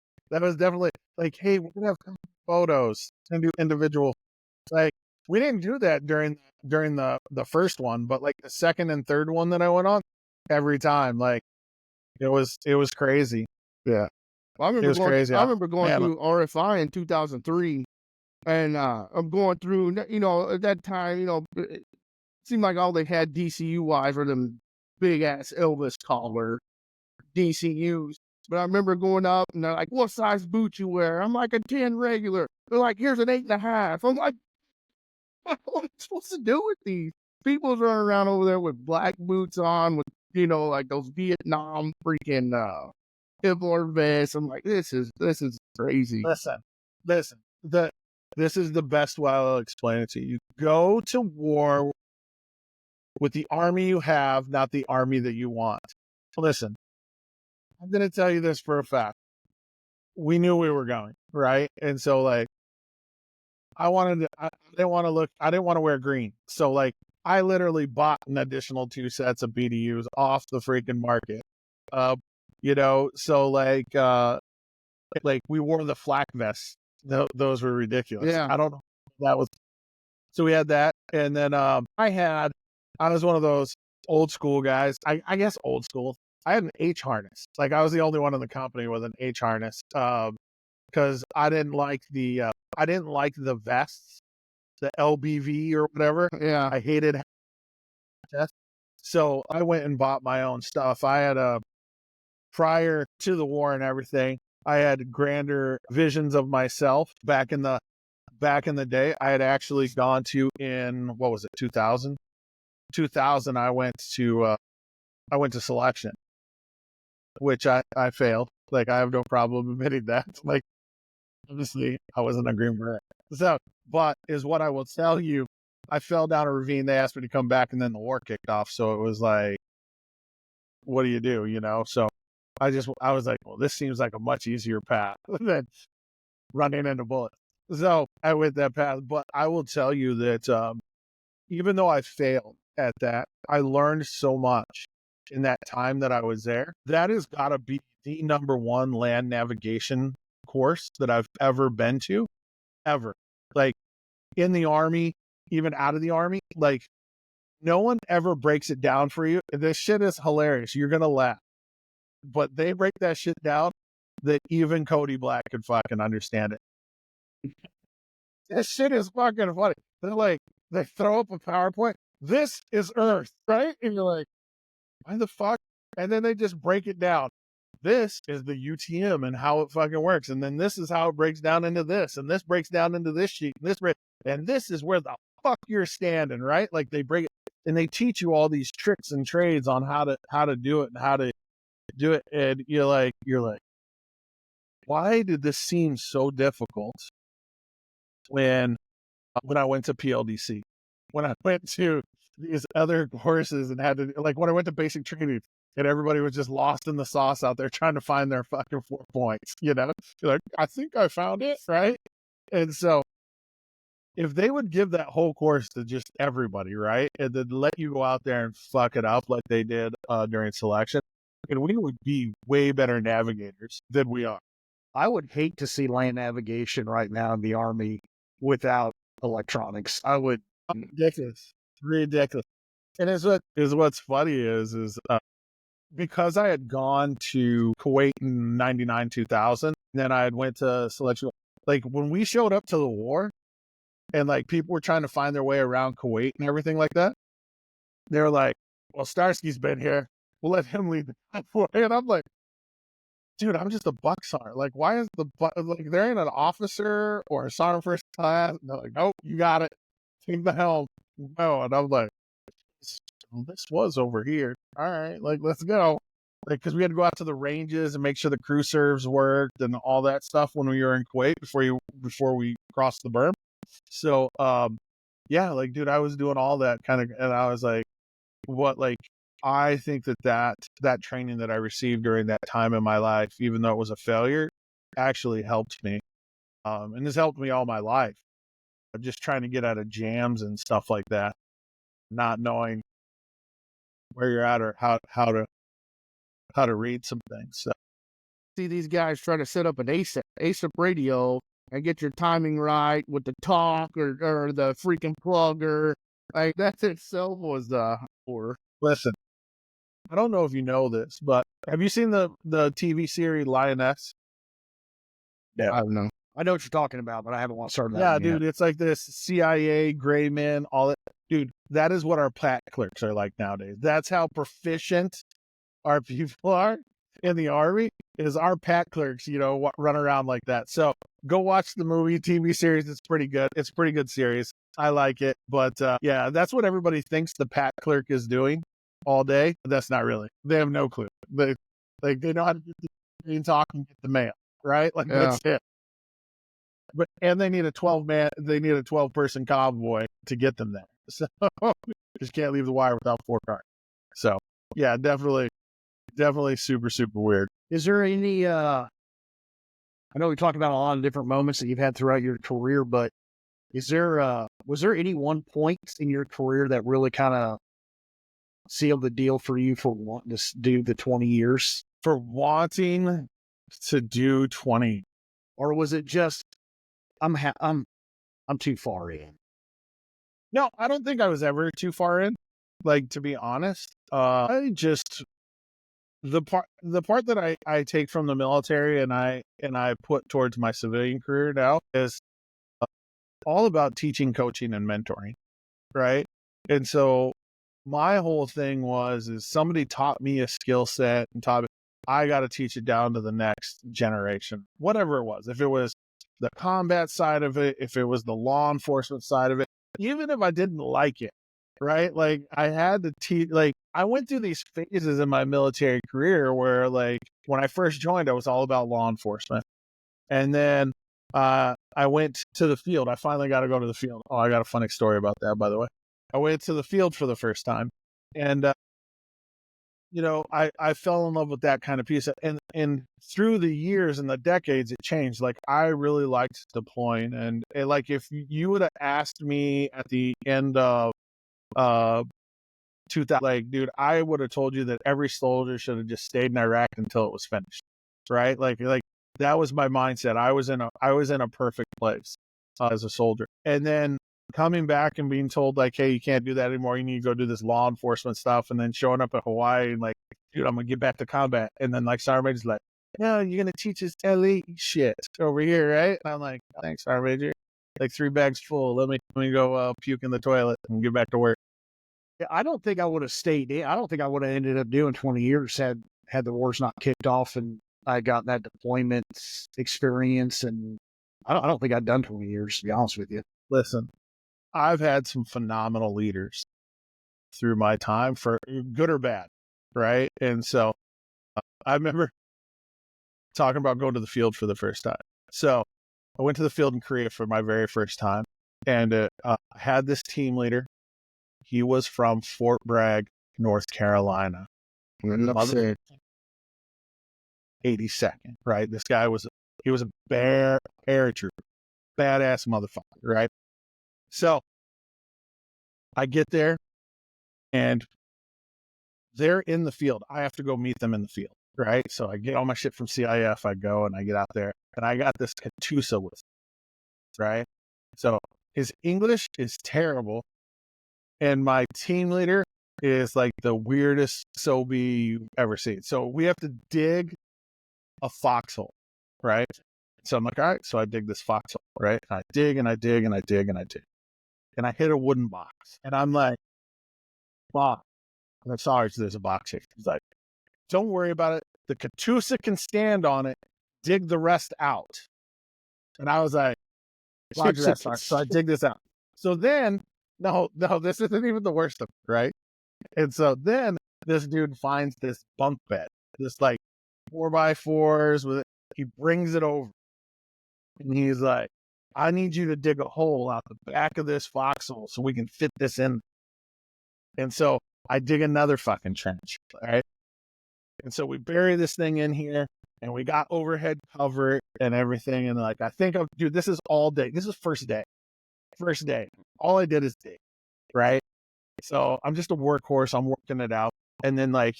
like, hey, we're gonna have photos and do individual. Like, we didn't do that during the first one, but like the second and third one that I went on, every time, like it was crazy. Yeah, well, it was crazy. I remember going through RFI in 2003, and I'm going through. At that time, it seemed like all they had DCU-wise were them big ass Elvis collar DCUs. But I remember going up, and they're like, "What size boot you wear?" I'm like, a 10 regular. They're like, "Here's an 8.5." I'm like, what am I supposed to do with these? People's running around over there with black boots on, with like those Vietnam freaking Kevlar vests. I'm like, this is crazy. Listen. This is the best way I'll explain it to you. You go to war with the army you have, not the army that you want. Listen, I'm going to tell you this for a fact. We knew we were going, right? And so, like, I didn't want to wear green. So, like, I literally bought an additional 2 sets of BDUs off the freaking market. So like we wore the flak vests. Those were ridiculous. Yeah. I don't know. That was, so we had that. And then, I was one of those old school guys. I guess old school. I had an H harness. Like, I was the only one in the company with an H harness. Cause I didn't like the vests, the LBV or whatever. Yeah. I hated that. So I went and bought my own stuff. I had prior to the war and everything, I had grander visions of myself back in the day. I had actually gone to, in, what was it, 2000? 2000, I went to selection, which I failed. Like, I have no problem admitting that. Like, obviously, I wasn't a Green Beret. So, but is what I will tell you, I fell down a ravine. They asked me to come back, and then the war kicked off. So it was like, what do you do? So I was like, well, this seems like a much easier path than running into bullets. So I went that path. But I will tell you that even though I failed at that, I learned so much in that time that I was there. That has got to be the number one land navigation course that I've ever been to, ever. Like, in the Army, even out of the Army, like, no one ever breaks it down for you. This shit is hilarious. You're going to laugh. But they break that shit down that even Codye Black could fucking understand it. That shit is fucking funny. They're like, they throw up a PowerPoint. This is Earth, right? And you're like, why the fuck? And then they just break it down. This is the UTM and how it fucking works. And then this is how it breaks down into this. And this breaks down into this sheet. And this is where the fuck you're standing, right? Like, they break it and they teach you all these tricks and trades on how to do it and how to do it. And you're like, why did this seem so difficult when I went to PLDC, when I went to these other courses and had to, like, when I went to basic training and everybody was just lost in the sauce out there trying to find their fucking 4 points, you know? You're like, I think I found it, right? And so if they would give that whole course to just everybody, right? And then let you go out there and fuck it up like they did during selection, and we would be way better navigators than we are. I would hate to see land navigation right now in the Army without electronics. I would. Ridiculous. Ridiculous. And what's funny is because I had gone to Kuwait in 99, 2000, then I had went to selection. Like when we showed up to the war and like people were trying to find their way around Kuwait and everything like that, they were like, well, Starsky's been here. We'll let him lead the convoy. And I'm like, dude, I'm just a buck sergeant. Like, why is like there ain't an officer or a sergeant first class? And they're like, nope, you got it. Take the helm. No. And I'm like, this was over here. All right, like let's go. Like, because we had to go out to the ranges and make sure the crew serves worked and all that stuff when we were in Kuwait before we crossed the berm. So, yeah, like, dude, I was doing all that kind of, and I was like, what, like, I think that training that I received during that time in my life, even though it was a failure, actually helped me. And this helped me all my life. I'm just trying to get out of jams and stuff like that, not knowing where you're at or how to read some things. So. See these guys try to set up an ASAP radio and get your timing right with the talk or the freaking plugger. Like that itself was horror. Listen, I don't know if you know this, but have you seen the TV series Lioness? No. I don't know. I know what you're talking about, but I haven't watched started that. Yeah, one dude, yet. it's like this CIA, gray men, all that. Dude, that is what our PAT clerks are like nowadays. That's how proficient our people are in the Army, is our PAT clerks, run around like that. So go watch the movie, TV series. It's pretty good. It's a pretty good series. I like it. But yeah, that's what everybody thinks the PAT clerk is doing all day. That's not really. They have no clue. They know how to get the talk and get the mail, right? Like that's it. And they need a 12-person convoy to get them there. So just can't leave the wire without 4 cars. So yeah, definitely super, super weird. Is there any, I know we talked about a lot of different moments that you've had throughout your career, but was there any one point in your career that really kind of sealed the deal for you for wanting to do the 20 years? For wanting to do 20. Or was it just, I'm too far in? No, I don't think I was ever too far in. Like, to be honest, I just, the part that I take from the military and I put towards my civilian career now is all about teaching, coaching, and mentoring, right? And so my whole thing is somebody taught me a skill set and taught me, I got to teach it down to the next generation, whatever it was. If it was the combat side of it, if it was the law enforcement side of it, even if I didn't like it, right? Like I had to teach, like I went through these phases in my military career where like when I first joined, I was all about law enforcement. And then I went to the field. I finally got to go to the field. Oh, I got a funny story about that, by the way. I went to the field for the first time and, I fell in love with that kind of piece. And through the years and the decades, it changed. Like I really liked deploying. And like if you would have asked me at the end of 2000, like, dude, I would have told you that every soldier should have just stayed in Iraq until it was finished, right? Like that was my mindset. I was in a perfect place as a soldier, and then coming back and being told like, hey, you can't do that anymore. You need to go do this law enforcement stuff, and then showing up at Hawaii and like, dude, I'm gonna get back to combat, and then like Sergeant Major's like, no, you're gonna teach us LE shit over here, right? And I'm like, thanks, Sergeant Major. Like 3 bags full. Let me go puke in the toilet and get back to work. I don't think I would have stayed in. I don't think I would have ended up doing 20 years had the wars not kicked off and I got that deployment experience. And I don't think I'd done 20 years, to be honest with you. Listen, I've had some phenomenal leaders through my time, for good or bad, right? And so I remember talking about going to the field for the first time. So I went to the field in Korea for my very first time, and I had this team leader. He was from Fort Bragg, North Carolina. 82nd, right? This guy he was a paratrooper, badass motherfucker, right? So I get there, and they're in the field. I have to go meet them in the field, right? So I get all my shit from CIF. I go and I get out there, and I got this Katusa with me, right? So his English is terrible, and my team leader is like the weirdest Sobe you've ever seen. So we have to dig a foxhole, right? So I'm like, all right. So I dig this foxhole, right? And I dig and I dig and I dig and I dig. And I hit a wooden box. And I'm like, fuck. I'm sorry, there's a box here. He's like, don't worry about it. The Katusa can stand on it. Dig the rest out. And I was like, Roger that, sir. So I dig this out. So then, no, this isn't even the worst of it, right? And so then this dude finds this bunk bed, this like 4x4s with it. He brings it over. And he's like, I need you to dig a hole out the back of this foxhole so we can fit this in. And so I dig another fucking trench, right? And so we bury this thing in here, and we got overhead cover and everything. And like, I think, dude, this is all day. This is first day. First day. All I did is dig, right? So I'm just a workhorse. I'm working it out. And then like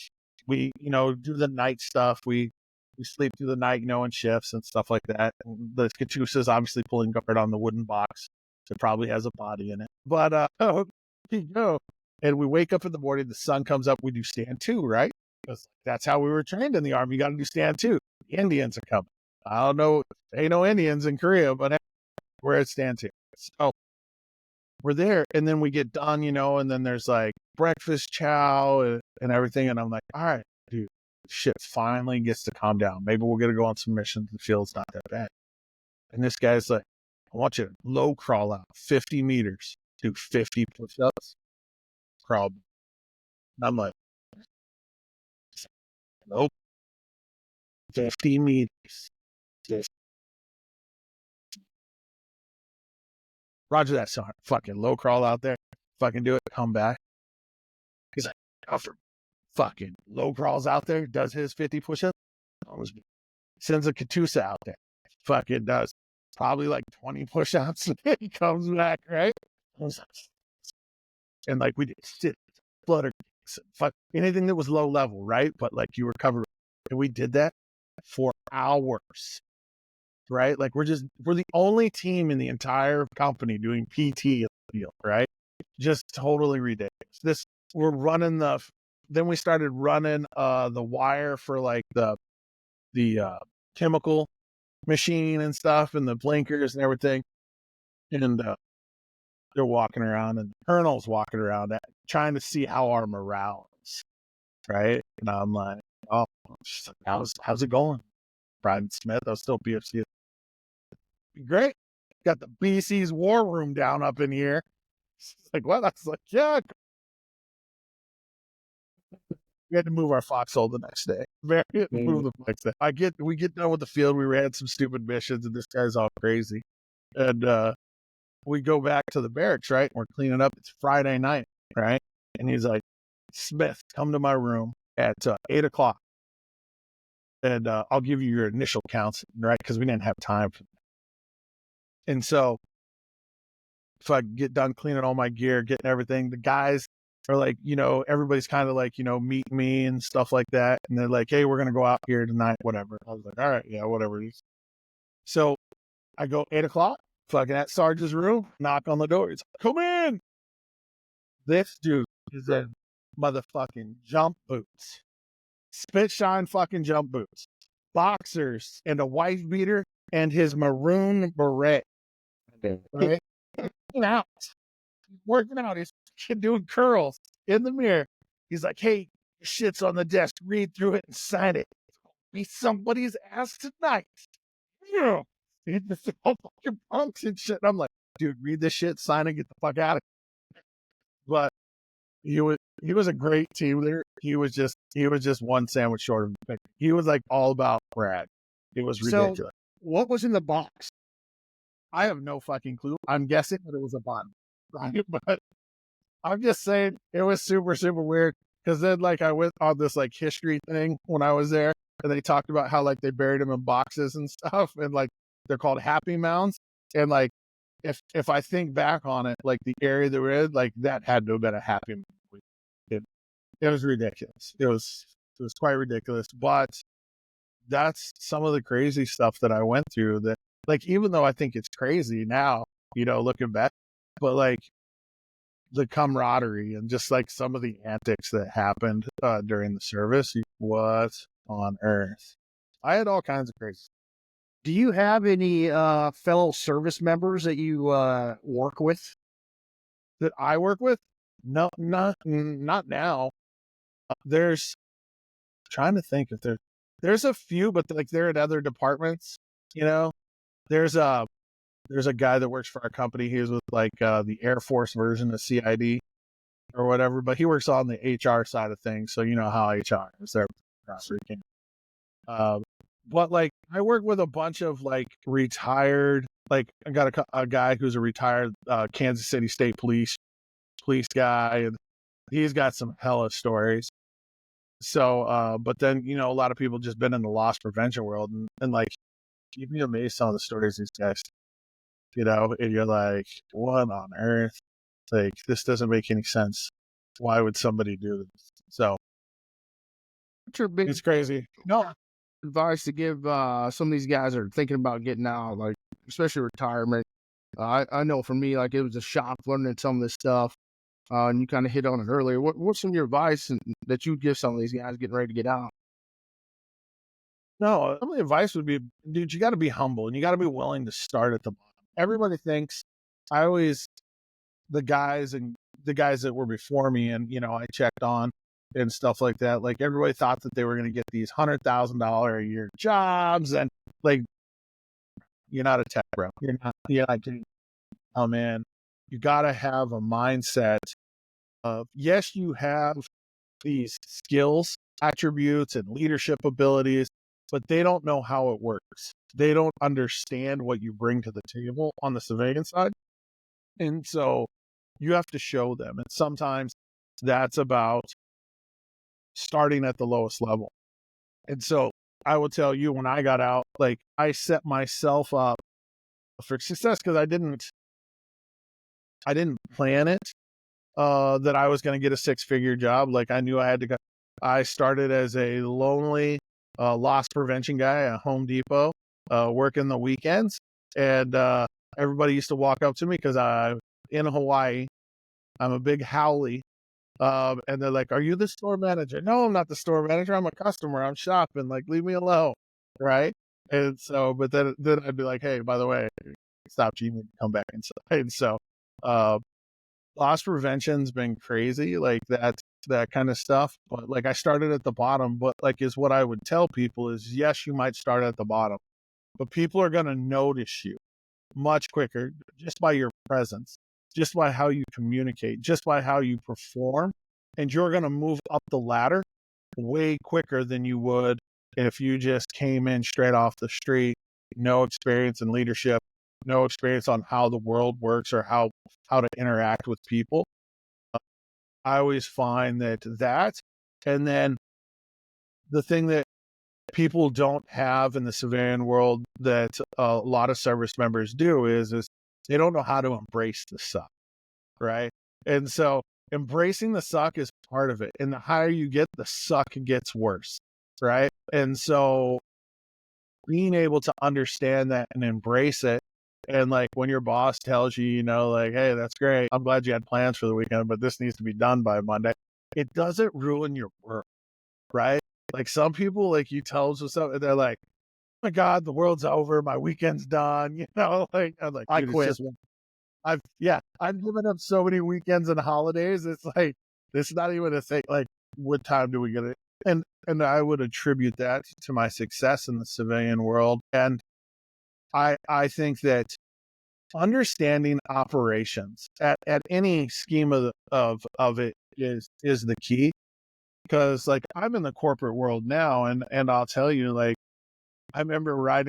we, do the night stuff. We sleep through the night, in shifts and stuff like that. And the Katusa is obviously pulling guard on the wooden box. It probably has a body in it. But we go. And we wake up in the morning, the sun comes up, we do stand 2, right? Because that's how we were trained in the Army. You got to do stand 2. The Indians are coming. I don't know. There ain't no Indians in Korea, but we're at stand 2. So we're there, and then we get done, and then there's like breakfast, chow, and everything. And I'm like, all right, dude, shit finally gets to calm down. Maybe we're going to go on some missions. The field's not that bad. And this guy's like, I want you to low crawl out 50 meters, do 50 push-ups, crawl. And I'm like, nope, 50 meters. Roger that, son. Fucking low crawl out there. Fucking do it. Come back. He's like, after fucking low crawls out there, does his 50 push-ups, sends a Katusa out there. Fucking does probably like 20 push-ups. He comes back, right? And like we did sit, flutter, fuck anything that was low level, right? But like you were covered. And we did that for hours. Right? Like we're the only team in the entire company doing PT in the field, right? Just totally ridiculous. We're running then we started running the wire for like the chemical machine and stuff and the blinkers and everything. And they're walking around and the colonel's walking around trying to see how our morale is. Right? And I'm like, oh, how's it going? Private Smith, I was still PFC. Great. Got the BC's war room down up in here. It's like, what? I was like, yeah. We had to move our foxhole the next day. Move the next day. We get done with the field. We ran some stupid missions, and this guy's all crazy. And we go back to the barracks, right? We're cleaning up. It's Friday night, right? And he's like, Smith, come to my room at 8 o'clock. And I'll give you your initial counts, right? Because we didn't have time for that. And so if I get done cleaning all my gear, getting everything, the guys are like, everybody's kind of like, meet me and stuff like that. And they're like, hey, we're going to go out here tonight, whatever. I was like, all right, yeah, whatever. So I go 8 o'clock, fucking at Sarge's room, knock on the door. He's like, come in. This dude is in motherfucking jump boots, spit shine fucking jump boots, boxers, and a wife beater, and his maroon beret. Right? Working out. He's doing curls in the mirror. He's like, hey, your shit's on the desk. Read through it and sign it. Be somebody's ass tonight. Yeah. It's all fucking punks and shit. And I'm like, dude, read this shit, sign it, get the fuck out of here. But he was a great team leader. He was just one sandwich short of victory. He was like all about Brad. It was So, ridiculous. what was in the box? I have no fucking clue. I'm guessing that it was a bun, right? But I'm just saying it was super, super weird. Because then, like, I went on this like history thing when I was there, and they talked about how like they buried them in boxes and stuff, and like they're called happy mounds. And like, if I think back on it, like the area they were in, like that had to have been a happy mound. It, it was ridiculous. It was quite ridiculous. But that's some of the crazy stuff that I went through. That like, even though I think it's crazy now, looking back, but like the camaraderie and just like some of the antics that happened during the service. What on earth? I had all kinds of crazy. Do you have any fellow service members that you work with? That I work with? No, not now. There's trying to think if there's a few, but like they're in other departments. There's a guy that works for our company. He was with like the Air Force version of CID or whatever, but he works on the HR side of things. So you know how HR is there. But like I work with a bunch of like retired, like I got a guy who's a retired Kansas City State Police guy, and he's got some hella stories. So, but then, a lot of people just been in the loss prevention world, and like, you'd be amazed some of the stories these guys, and you're like, what on earth? Like, this doesn't make any sense. Why would somebody do this? So, What's your big it's crazy. No, advice to give some of these guys that are thinking about getting out, like especially retirement? I know for me, like it was a shock learning some of this stuff, and you kind of hit on it earlier. What's some of your advice that you'd give some of these guys getting ready to get out? no, some of the advice would be, dude, you got to be humble and you got to be willing to start at the bottom. Everybody thinks, the guys that were before me and, I checked on and stuff like that. Like everybody thought that they were going to get these $100,000 a year jobs, and like, you're not a tech bro. You're not getting, oh man, you got to have a mindset of, yes, you have these skills, attributes, and leadership abilities, but they don't know how it works. They don't understand what you bring to the table on the civilian side. And so you have to show them. And sometimes that's about starting at the lowest level. And so I will tell you, when I got out, like I set myself up for success because I didn't plan it, that I was going to get a 6-figure job. Like I knew I had to go. I started as a lonely loss prevention guy at Home Depot, working the weekends. And everybody used to walk up to me because in Hawaii, I'm a big howlie. And they're like, are you the store manager? No, I'm not the store manager. I'm a customer. I'm shopping. Like, leave me alone. Right. And so, but then I'd be like, hey, by the way, stop cheating, come back inside. And so, loss prevention's been crazy, like that kind of stuff. But like I started at the bottom, but like is what I would tell people is, yes, you might start at the bottom, but people are going to notice you much quicker just by your presence, just by how you communicate, just by how you perform. And you're going to move up the ladder way quicker than you would if you just came in straight off the street, no experience in leadership, no experience on how the world works or how to interact with people. I always find that, and then the thing that people don't have in the civilian world that a lot of service members do is they don't know how to embrace the suck, right? And so embracing the suck is part of it. And the higher you get, the suck gets worse, right? And so being able to understand that and embrace it. And like when your boss tells you, like, hey, that's great. I'm glad you had plans for the weekend, but this needs to be done by Monday. It doesn't ruin your work, right? Like some people, like you tell them something, and they're like, oh my God, the world's over. My weekend's done. Like I'm like, I quit. I've given up so many weekends and holidays. It's like, this is not even a thing. Like, what time do we get it? And I would attribute that to my success in the civilian world. And I think that understanding operations at any scheme of it is the key. Because like I'm in the corporate world now, and I'll tell you, like I remember I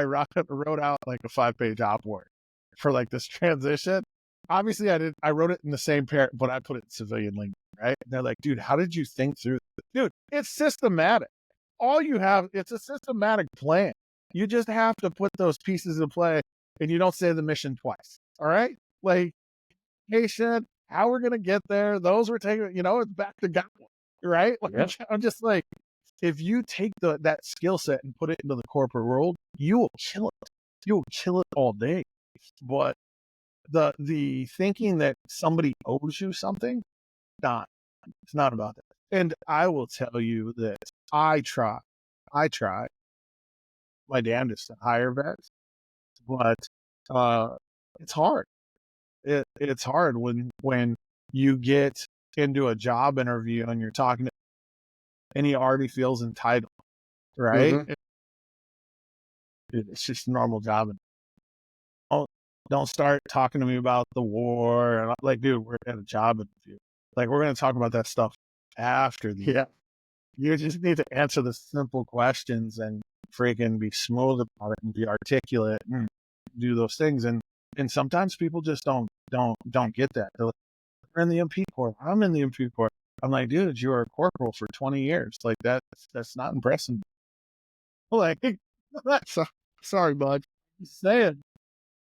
wrote out like a 5-page op work for like this transition. Obviously I wrote it in the same pair, but I put it in civilian language, right? And they're like, dude, how did you think through this? Dude, it's systematic. It's a systematic plan. You just have to put those pieces in play and you don't say the mission twice. All right. Like, patient, how we're going to get there. Those were taken, it's back to God, right? Like, Yeah. I'm just like, if you take that skill set and put it into the corporate world, you will kill it. You will kill it all day. But the thinking that somebody owes you something, it's not about that. And I will tell you that I try my damnedest to hire vets, but it's hard. It's hard when you get into a job interview and you're talking to, and he already feels entitled, right? Mm-hmm. It's just a normal job. Don't start talking to me about the war. And like, dude, we're at a job interview. Like, we're going to talk about that stuff after the. Yeah. You just need to answer the simple questions and freaking be smooth about it and be articulate and do those things. And sometimes people just don't get that. They're like, we're in the MP Corps. I'm in the MP Corps. I'm like, dude, you were a corporal for 20 years. Like, that's not impressive. Like, Sorry, bud. just saying.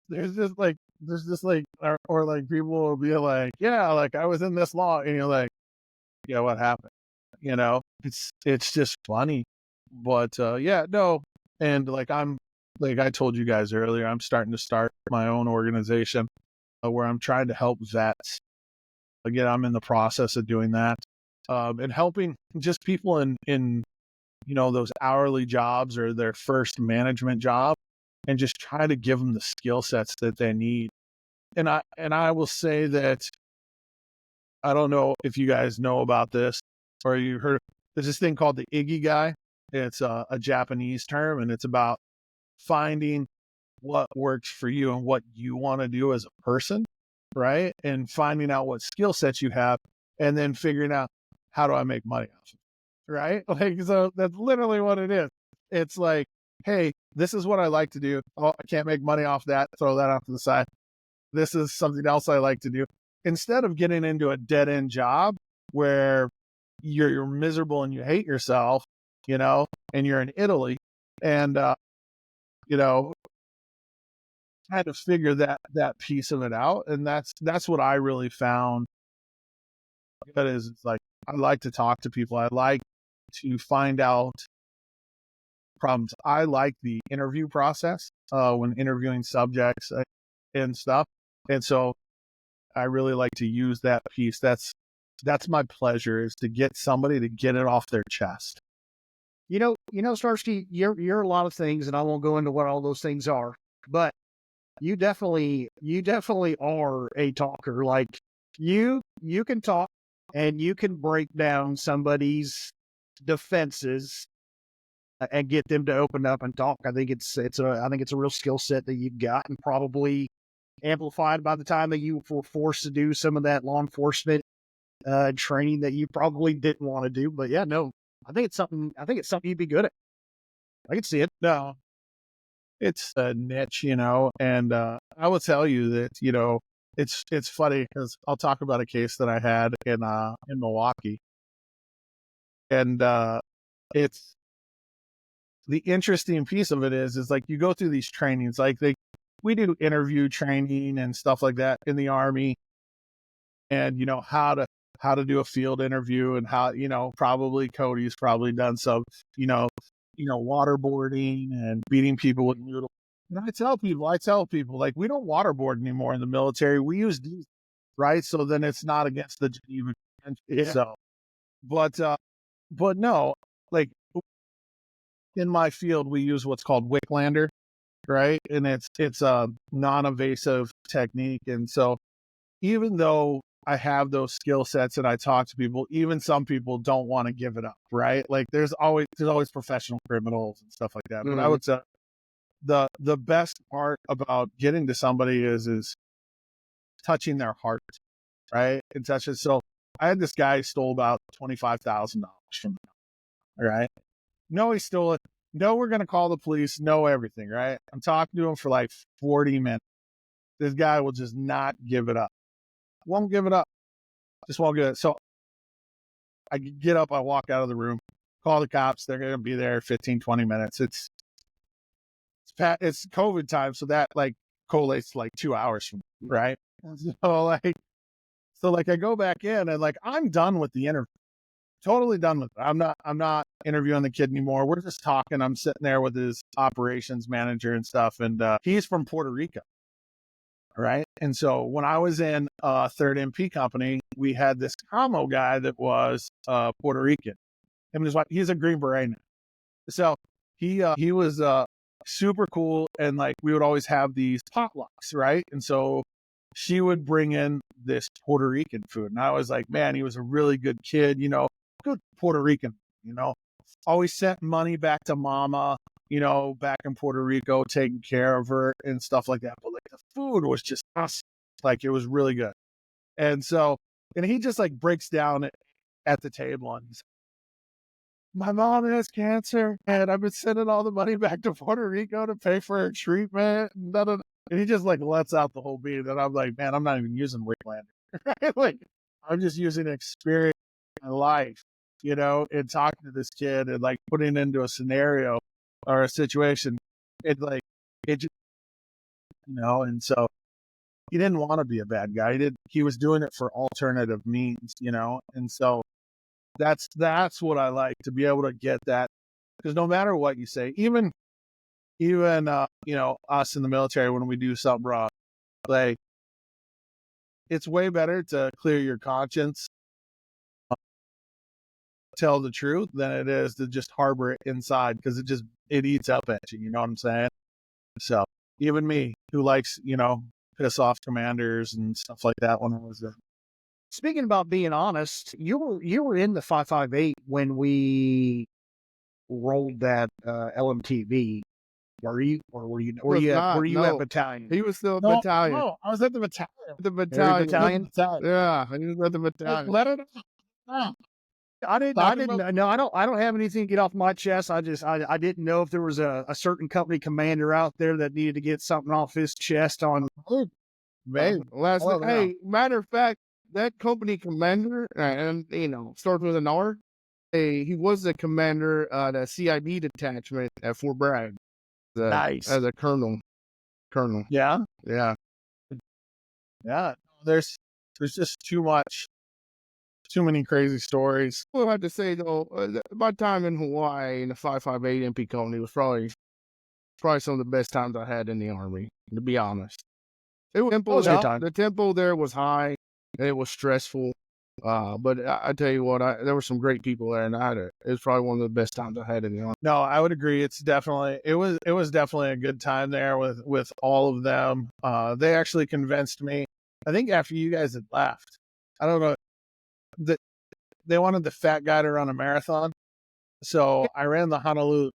There's just like, or like people will be like, yeah, like I was in this law, and you're like, yeah, what happened? It's just funny, but yeah, no, and like I told you guys earlier, I'm starting to start my own organization where I'm trying to help vets. Again, I'm in the process of doing that, and helping just people in those hourly jobs or their first management job, and just try to give them the skill sets that they need. And I will say that I don't know if you guys know about this or you heard. There's this thing called the Ikigai. It's a Japanese term, and it's about finding what works for you and what you want to do as a person, right? And finding out what skill sets you have, and then figuring out how do I make money off of it, right? Like, so that's literally what it is. It's like, hey, this is what I like to do. Oh, I can't make money off that. Throw that off to the side. This is something else I like to do. Instead of getting into a dead end job where you're miserable and you hate yourself, and you're in Italy, and kind of figure that piece of it out. And that's what I really found. That is, it's like, I like to talk to people. I like to find out problems. I like the interview process when interviewing subjects and stuff. And so I really like to use that piece. That's my pleasure, is to get somebody to get it off their chest. Starsky, you're a lot of things, and I won't go into what all those things are, but you definitely are a talker. Like, you can talk and you can break down somebody's defenses and get them to open up and talk. I think it's a real skill set that you've got, and probably amplified by the time that you were forced to do some of that law enforcement training that you probably didn't want to do. But yeah, no, I think it's something you'd be good at. I can see it. No, it's a niche, and I will tell you that, it's funny because I'll talk about a case that I had in Milwaukee, and it's the interesting piece of it is like, you go through these trainings, like we do interview training and stuff like that in the Army, and how to do a field interview, and how probably Cody's probably done some waterboarding and beating people with noodles. And I tell people, like, we don't waterboard anymore in the military. We use diesel, right? So then it's not against the Geneva Convention. Yeah. So, but no, like, in my field, we use what's called Wicklander, right? And it's a non-invasive technique. And so even though I have those skill sets and I talk to people, even some people don't want to give it up, right? Like, there's always professional criminals and stuff like that. Mm-hmm. But I would say the best part about getting to somebody is touching their heart, right? And touching. So I had this guy who stole about $25,000 from me. All right. No, he stole it. know we're going to call the police, know everything, right? I'm talking to him for like 40 minutes. This guy will just not give it up. Won't give it up. Just won't give it. So I get up, I walk out of the room, call the cops. They're going to be there 15, 20 minutes. It's COVID time. So that like collates to like 2 hours from me, right? So like I go back in and like, I'm done with the interview. Totally done with it. I'm not interviewing the kid anymore. We're just talking. I'm sitting there with his operations manager and stuff. And he's from Puerto Rico. Right. And so when I was in Third MP Company, we had this commo guy that was Puerto Rican. Him and his wife, he's a Green Beret now. So he was super cool. And like we would always have these potlucks. Right. And so she would bring in this Puerto Rican food. And I was like, man, he was a really good kid, good Puerto Rican, always sent money back to mama, back in Puerto Rico, taking care of her and stuff like that. But like the food was just awesome. Like it was really good. And so, and he just like breaks down at the table and he's like, my mom has cancer and I've been sending all the money back to Puerto Rico to pay for her treatment. And he just like lets out the whole beat. And I'm like, man, I'm not even using Waylander. Right? Like I'm just using experience in my life, and talking to this kid and like putting it into a scenario or a situation. It just, and so he didn't want to be a bad guy. He was doing it for alternative means, and so that's what I like, to be able to get that, because no matter what you say, even us in the military, when we do something wrong, like it's way better to clear your conscience, tell the truth, than it is to just harbor it inside, because it eats up at you. You know what I'm saying? So even me, who likes, piss off commanders and stuff like that when I was there. Speaking about being honest, you were in the 558 when we rolled that LMTV. Were you at battalion? He was still at battalion. No, I was at the battalion. The battalion. Yeah, he was at the battalion. Let it out. I don't have anything to get off my chest. I didn't know if there was a certain company commander out there that needed to get something off his chest on. Man, hey, matter of fact, that company commander, and starts with an R. He was the commander of the CID detachment at Fort Bragg. Nice. As a colonel. Yeah. Yeah. Yeah. There's just too many crazy stories. We'll have to say though, my time in Hawaii in the 558 MP Company was probably some of the best times I had in the Army, to be honest. The tempo there was high and it was stressful. But I tell you what, there were some great people there, and it was probably one of the best times I had in the Army. No, I would agree. It was definitely a good time there with all of them. They actually convinced me, I think after you guys had left, I don't know, that they wanted the fat guy to run a marathon. So I ran the Honolulu.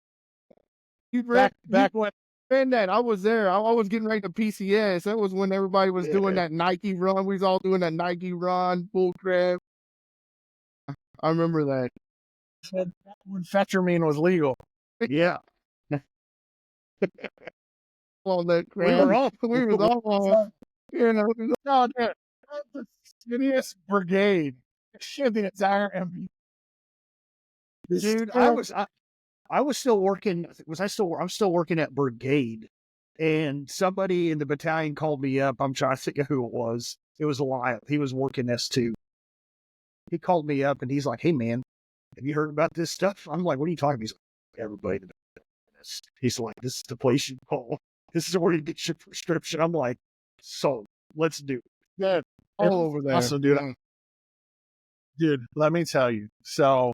Back when. And that I was there. I was getting ready to PCS. That was when everybody was doing that Nike run. We was all doing that Nike run, bull crap. I remember that. When fetramine was legal. Yeah. All that crap. We were all no, dude, the skinniest brigade. Shit, the entire MP. Dude, I was still working. I'm still working at brigade, and somebody in the battalion called me up. I'm trying to think of who it was. It was Lyle. He was working S2. He called me up and he's like, "Hey man, have you heard about this stuff?" I'm like, "What are you talking about?" He's like, "Everybody." He's like, "This is the place you call. This is where you get your prescription." I'm like, "So let's do it." Yeah, all over there. Awesome, dude. Dude, let me tell you. So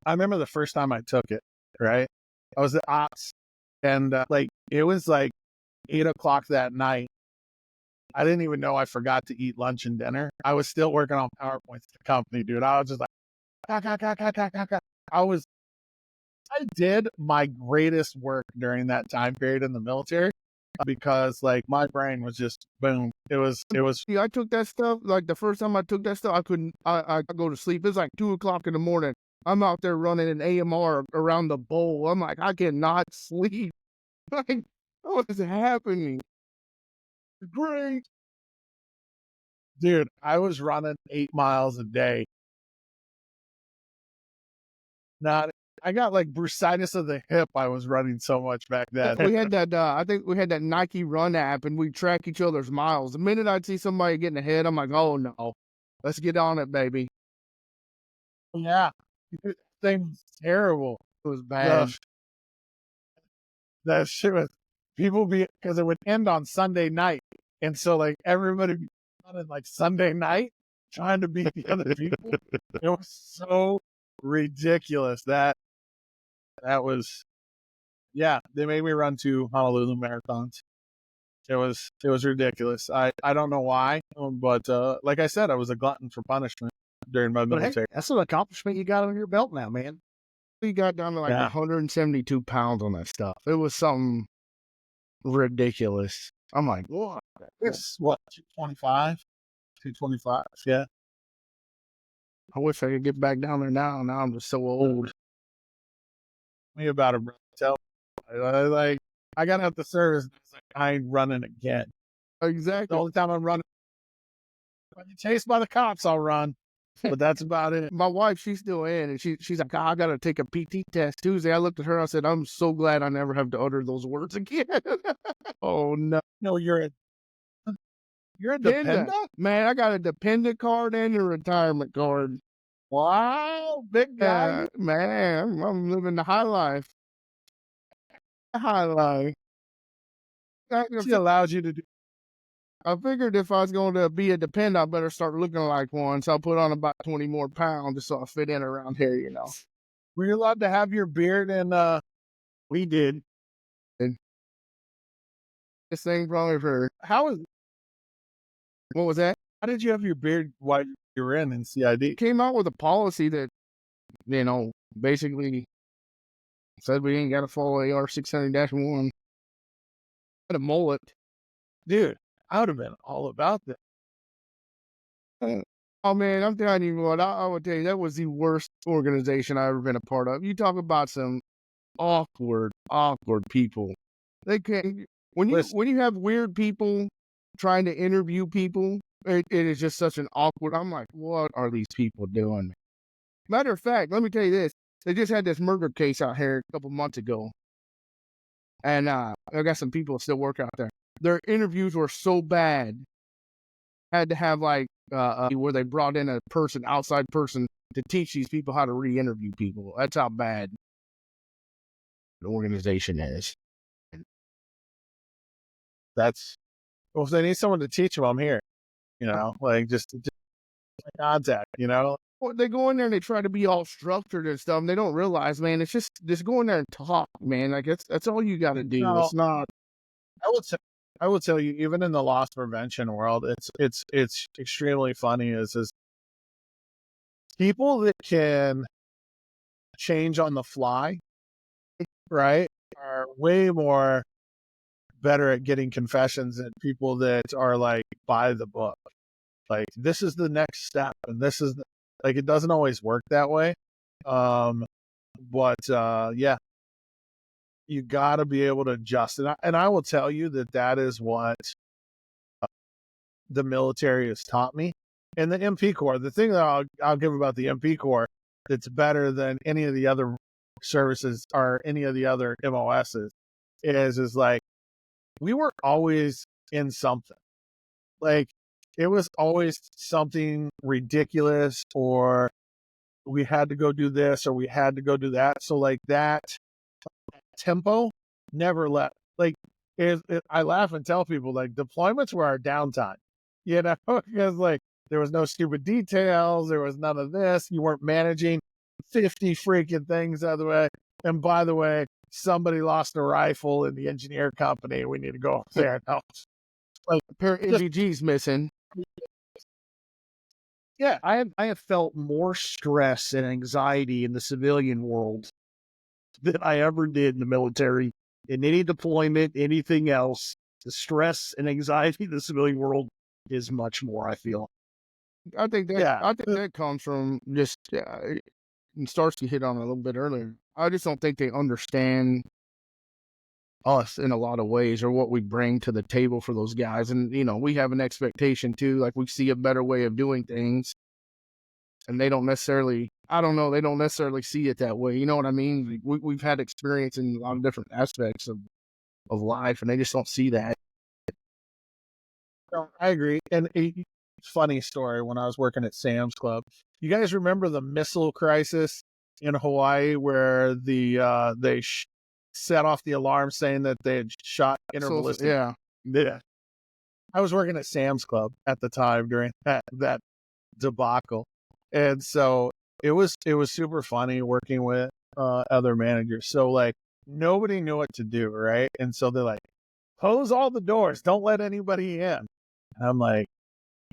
I remember the first time I took it, right? I was at ops, and it was like 8:00 that night. I didn't even know I forgot to eat lunch and dinner. I was still working on PowerPoints to the company, dude. I was just like, I did my greatest work during that time period in the military, because like my brain was just boom. It was. See, I took that stuff, like the first time I took that stuff, I couldn't, I go to sleep. It was like 2:00 in the morning. I'm out there running an AMR around the bowl. I'm like, I cannot sleep. Like, what is happening? Great. Dude, I was running 8 miles a day. I got like bursitis of the hip. I was running so much back then. We had that, I think we had that Nike Run app, and we track each other's miles. The minute I'd see somebody getting ahead, I'm like, oh no, let's get on it, baby. Yeah. Thing was terrible. It was bad. That shit was because it would end on Sunday night. And so like everybody would be running like Sunday night trying to beat the other people. It was so ridiculous. That was, yeah, they made me run 2 Honolulu marathons. It was ridiculous. I don't know why, but like I said, I was a glutton for punishment during my military. Hey, that's an accomplishment you got on your belt now, man. We got down to like 172 pounds on that stuff. It was something ridiculous. I'm like, what? It's what, 225? 225, yeah. I wish I could get back down there now. Now I'm just so old. Me about it, bro. I got out the service. I ain't running again. Exactly. The only time I'm running, when you chased by the cops, I'll run. But that's about it. My wife, she's still in, and she's like, I got to take a PT test Tuesday. I looked at her, I said, I'm so glad I never have to utter those words again. Oh, no. No, you're a dependent? Man, I got a dependent card and a retirement card. Wow, big guy. Man, I'm living the high life. High life. She allows you to do. I figured if I was going to be a dependent, I better start looking like one. So I put on about 20 more pounds just so I fit in around here, you know. Were you allowed to have your beard? And we did. And this thing probably for what was that? How did you have your beard while you were in CID? Came out with a policy that, you know, basically said we ain't got to follow AR 600-1. Had a mullet. Dude, I would have been all about that. Oh, man, I'm telling you what, I would tell you, that was the worst organization I've ever been a part of. You talk about some awkward people. They can't, when you have weird people trying to interview people, it is just such an awkward, I'm like, what are these people doing? Matter of fact, let me tell you this. They just had this murder case out here a couple months ago. And I got some people that still work out there. Their interviews were so bad. Had to have like where they brought in a outside person to teach these people how to re-interview people. That's how bad the organization is. Well, if they need someone to teach them, I'm here. You know, like just contact, you know. Well, they go in there and they try to be all structured and stuff. And they don't realize, man, it's just go in there and talk, man. Like that's all you got to do. No, it's not. I will tell you, even in the loss prevention world, it's extremely funny. Is people that can change on the fly, right, are way more better at getting confessions than people that are like by the book. Like, this is the next step, and this is like, it doesn't always work that way. But yeah, you got to be able to adjust. And I will tell you that is what the military has taught me. And the MP Corps, the thing that I'll give about the MP Corps that's better than any of the other services or any of the other MOSs is like, we were always in something. Like, it was always something ridiculous, or we had to go do this, or we had to go do that. So like that tempo never left. Like, I laugh and tell people, like, deployments were our downtime, you know, because like there was no stupid details, there was none of this. You weren't managing 50 freaking things other way. And by the way, somebody lost a rifle in the engineer company. We need to go up there and help. Like, a pair of NVGs missing. Yeah, I have felt more stress and anxiety in the civilian world than I ever did in the military. In any deployment, anything else, the stress and anxiety in the civilian world is much more, I feel. I think that comes from just and Starsky hit on it a little bit earlier. I just don't think they understand us in a lot of ways or what we bring to the table for those guys. And, we have an expectation too. Like we see a better way of doing things and they don't necessarily, I don't know, they don't necessarily see it that way. You know what I mean? We've had experience in a lot of different aspects of life and they just don't see that. No, I agree. And funny story, when I was working at Sam's Club, you guys remember the missile crisis in Hawaii where they set off the alarm saying that they had shot interballistic? Yeah. I was working at Sam's Club at the time during that debacle. And so it was super funny working with other managers. So like nobody knew what to do, right? And so they're like, close all the doors, don't let anybody in. And I'm like,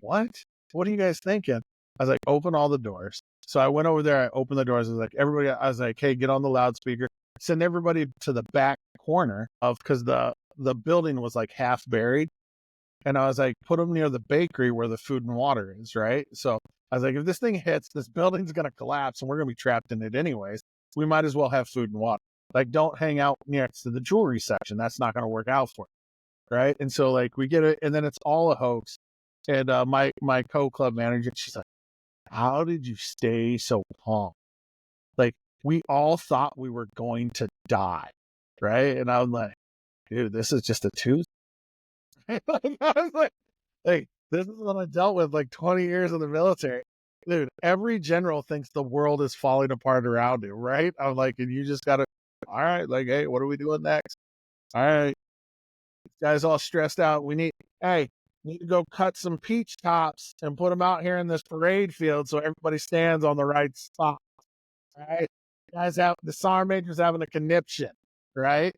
what? What are you guys thinking? I was like, open all the doors. So I went over there, I opened the doors. I was like, hey, get on the loudspeaker. Send everybody to the back corner because the building was like half buried. And I was like, put them near the bakery where the food and water is, right? So I was like, if this thing hits, this building's going to collapse and we're going to be trapped in it anyways. We might as well have food and water. Like, don't hang out next to the jewelry section. That's not going to work out for you, right? And so like we get it, and then it's all a hoax. And my co-club manager, she's like, how did you stay so calm? Like, we all thought we were going to die, right? And I was like, dude, this is just a tooth. I was like, hey, this is what I dealt with like 20 years in the military. Dude, every general thinks the world is falling apart around you, right? I'm like, and you just got to, all right, like, hey, what are we doing next? All right, guys all stressed out. We need to go cut some peach tops and put them out here in this parade field so everybody stands on the right spot, right? Guys, the sergeant major's having a conniption, right?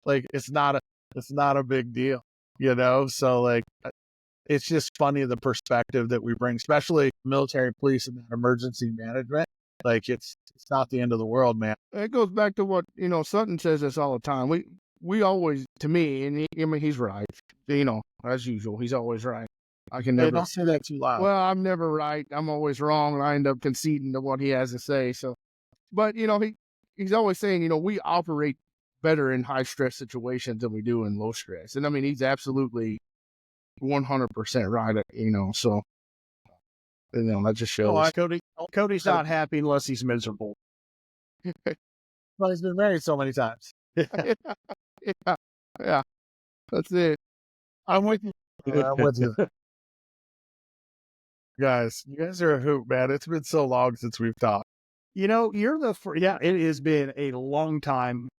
Like it's not a big deal, So like, it's just funny the perspective that we bring, especially military police and that emergency management. Like it's not the end of the world, man. It goes back to what, Sutton says this all the time. We always, to me, and he's right, as usual, he's always right. I can never. Hey, don't say that too loud. Well, I'm never right. I'm always wrong, and I end up conceding to what he has to say. So, but he's always saying, we operate better in high stress situations than we do in low stress, and I mean, he's absolutely 100% right. So that just shows. Cody's not happy unless he's miserable. Well, he's been married so many times. Yeah. That's it. I'm with you. Guys, you guys are a hoot, man. It's been so long since we've talked. You're the first. Yeah, it has been a long time.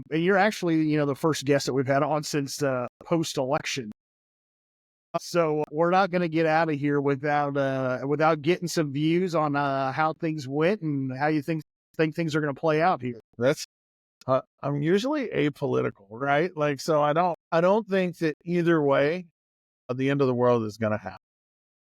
And you're actually, the first guest that we've had on since post-election. So we're not going to get out of here without getting some views on how things went and how you think things are going to play out here. I'm usually apolitical, right? Like, so I don't think that either way, the end of the world is going to happen,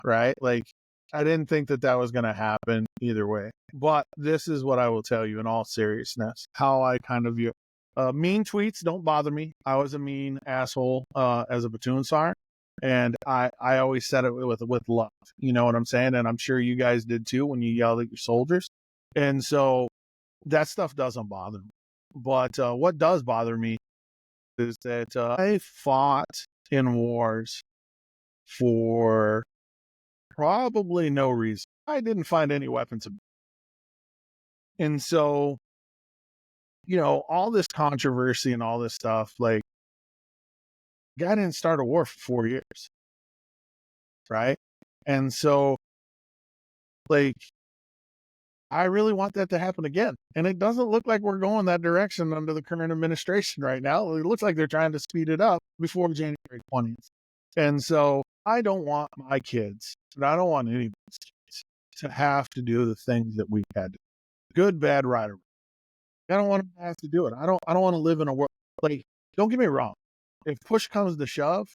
right? Like, I didn't think that was going to happen either way. But this is what I will tell you in all seriousness, how I kind of view it. Mean tweets don't bother me. I was a mean asshole as a platoon sergeant. And I always said it with love. You know what I'm saying? And I'm sure you guys did too when you yelled at your soldiers. And so that stuff doesn't bother me. But what does bother me is that I fought in wars for probably no reason. I didn't find any weapons. And so, all this controversy and all this stuff, like, guy didn't start a war for 4 years. Right? And so, like, I really want that to happen again. And it doesn't look like we're going that direction under the current administration right now. It looks like they're trying to speed it up before January 20th. And so I don't want my kids, and I don't want anybody's kids to have to do the things that we had to do. Good, bad, right, or wrong. I don't want them to have to do it. I don't want to live in a world, like, don't get me wrong. If push comes to shove,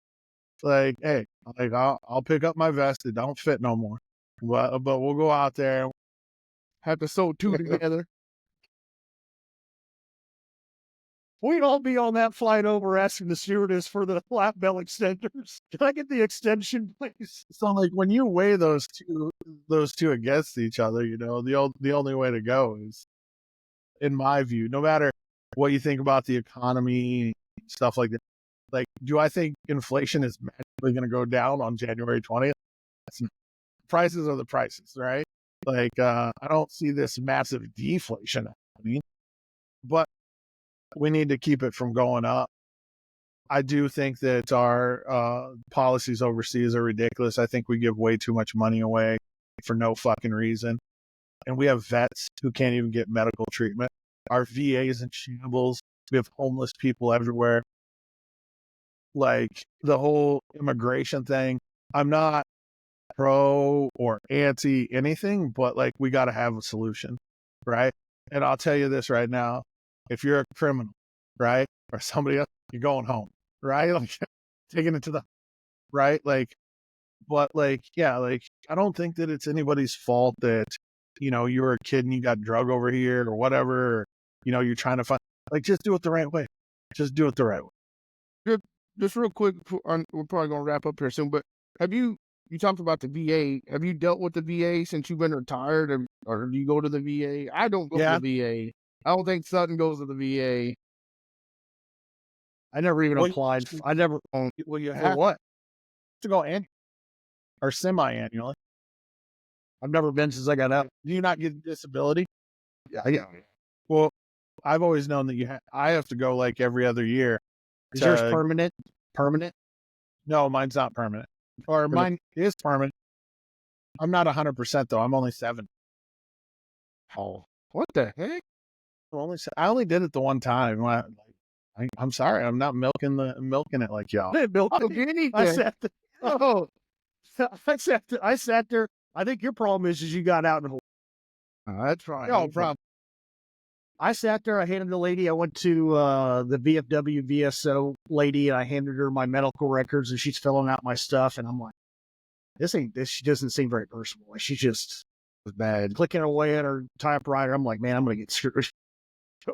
like, hey, like, I'll pick up my vest. It don't fit no more. But we'll go out there. Have to sew two together. We'd all be on that flight over asking the stewardess for the lap belt extenders. Can I get the extension, please? So like when you weigh those two against each other, you know, the only way to go is, in my view, no matter what you think about the economy, stuff like that. Like, do I think inflation is magically going to go down on January 20th? Prices are the prices, right? Like, I don't see this massive deflation happening, but we need to keep it from going up. I do think that our policies overseas are ridiculous. I think we give way too much money away for no fucking reason. And we have vets who can't even get medical treatment. Our VA is in shambles. We have homeless people everywhere. Like the whole immigration thing, I'm not pro or anti anything, but like we got to have a solution, right? And I'll tell you this right now, if you're a criminal, right, or somebody else, you're going home, right? Like taking it to the, right? Like, but like, yeah, like I don't think that it's anybody's fault that, you know, you were a kid and you got drug over here or whatever, or, you know, you're trying to find, like, just do it the right way. Just do it the right way. Just real quick, we're probably gonna wrap up here soon. But have you talked about the VA? Have you dealt with the VA since you've been retired, or do you go to the VA? I don't go to the VA. I don't think Sutton goes to the VA. I never even applied. I never. Well, you have what? To go annually or semi-annually. I've never been since I got out. Do you not get disability? Yeah. Well, I've always known that I have to go like every other year. Is yours permanent? Permanent? No, mine's not permanent. Or mine is permanent. I'm not 100% though. I'm only 7. Oh, what the heck? I only did it the one time. I'm sorry. I'm not milking it like y'all. I sat there. Oh, I sat there. I think your problem is you got out and. That's right. No problem. I sat there. I handed the lady. I went to the VFW VSO lady, and I handed her my medical records, and she's filling out my stuff. And I'm like, She doesn't seem very personal. Like she just was bad. Clicking away at her typewriter. I'm like, man, I'm gonna get screwed.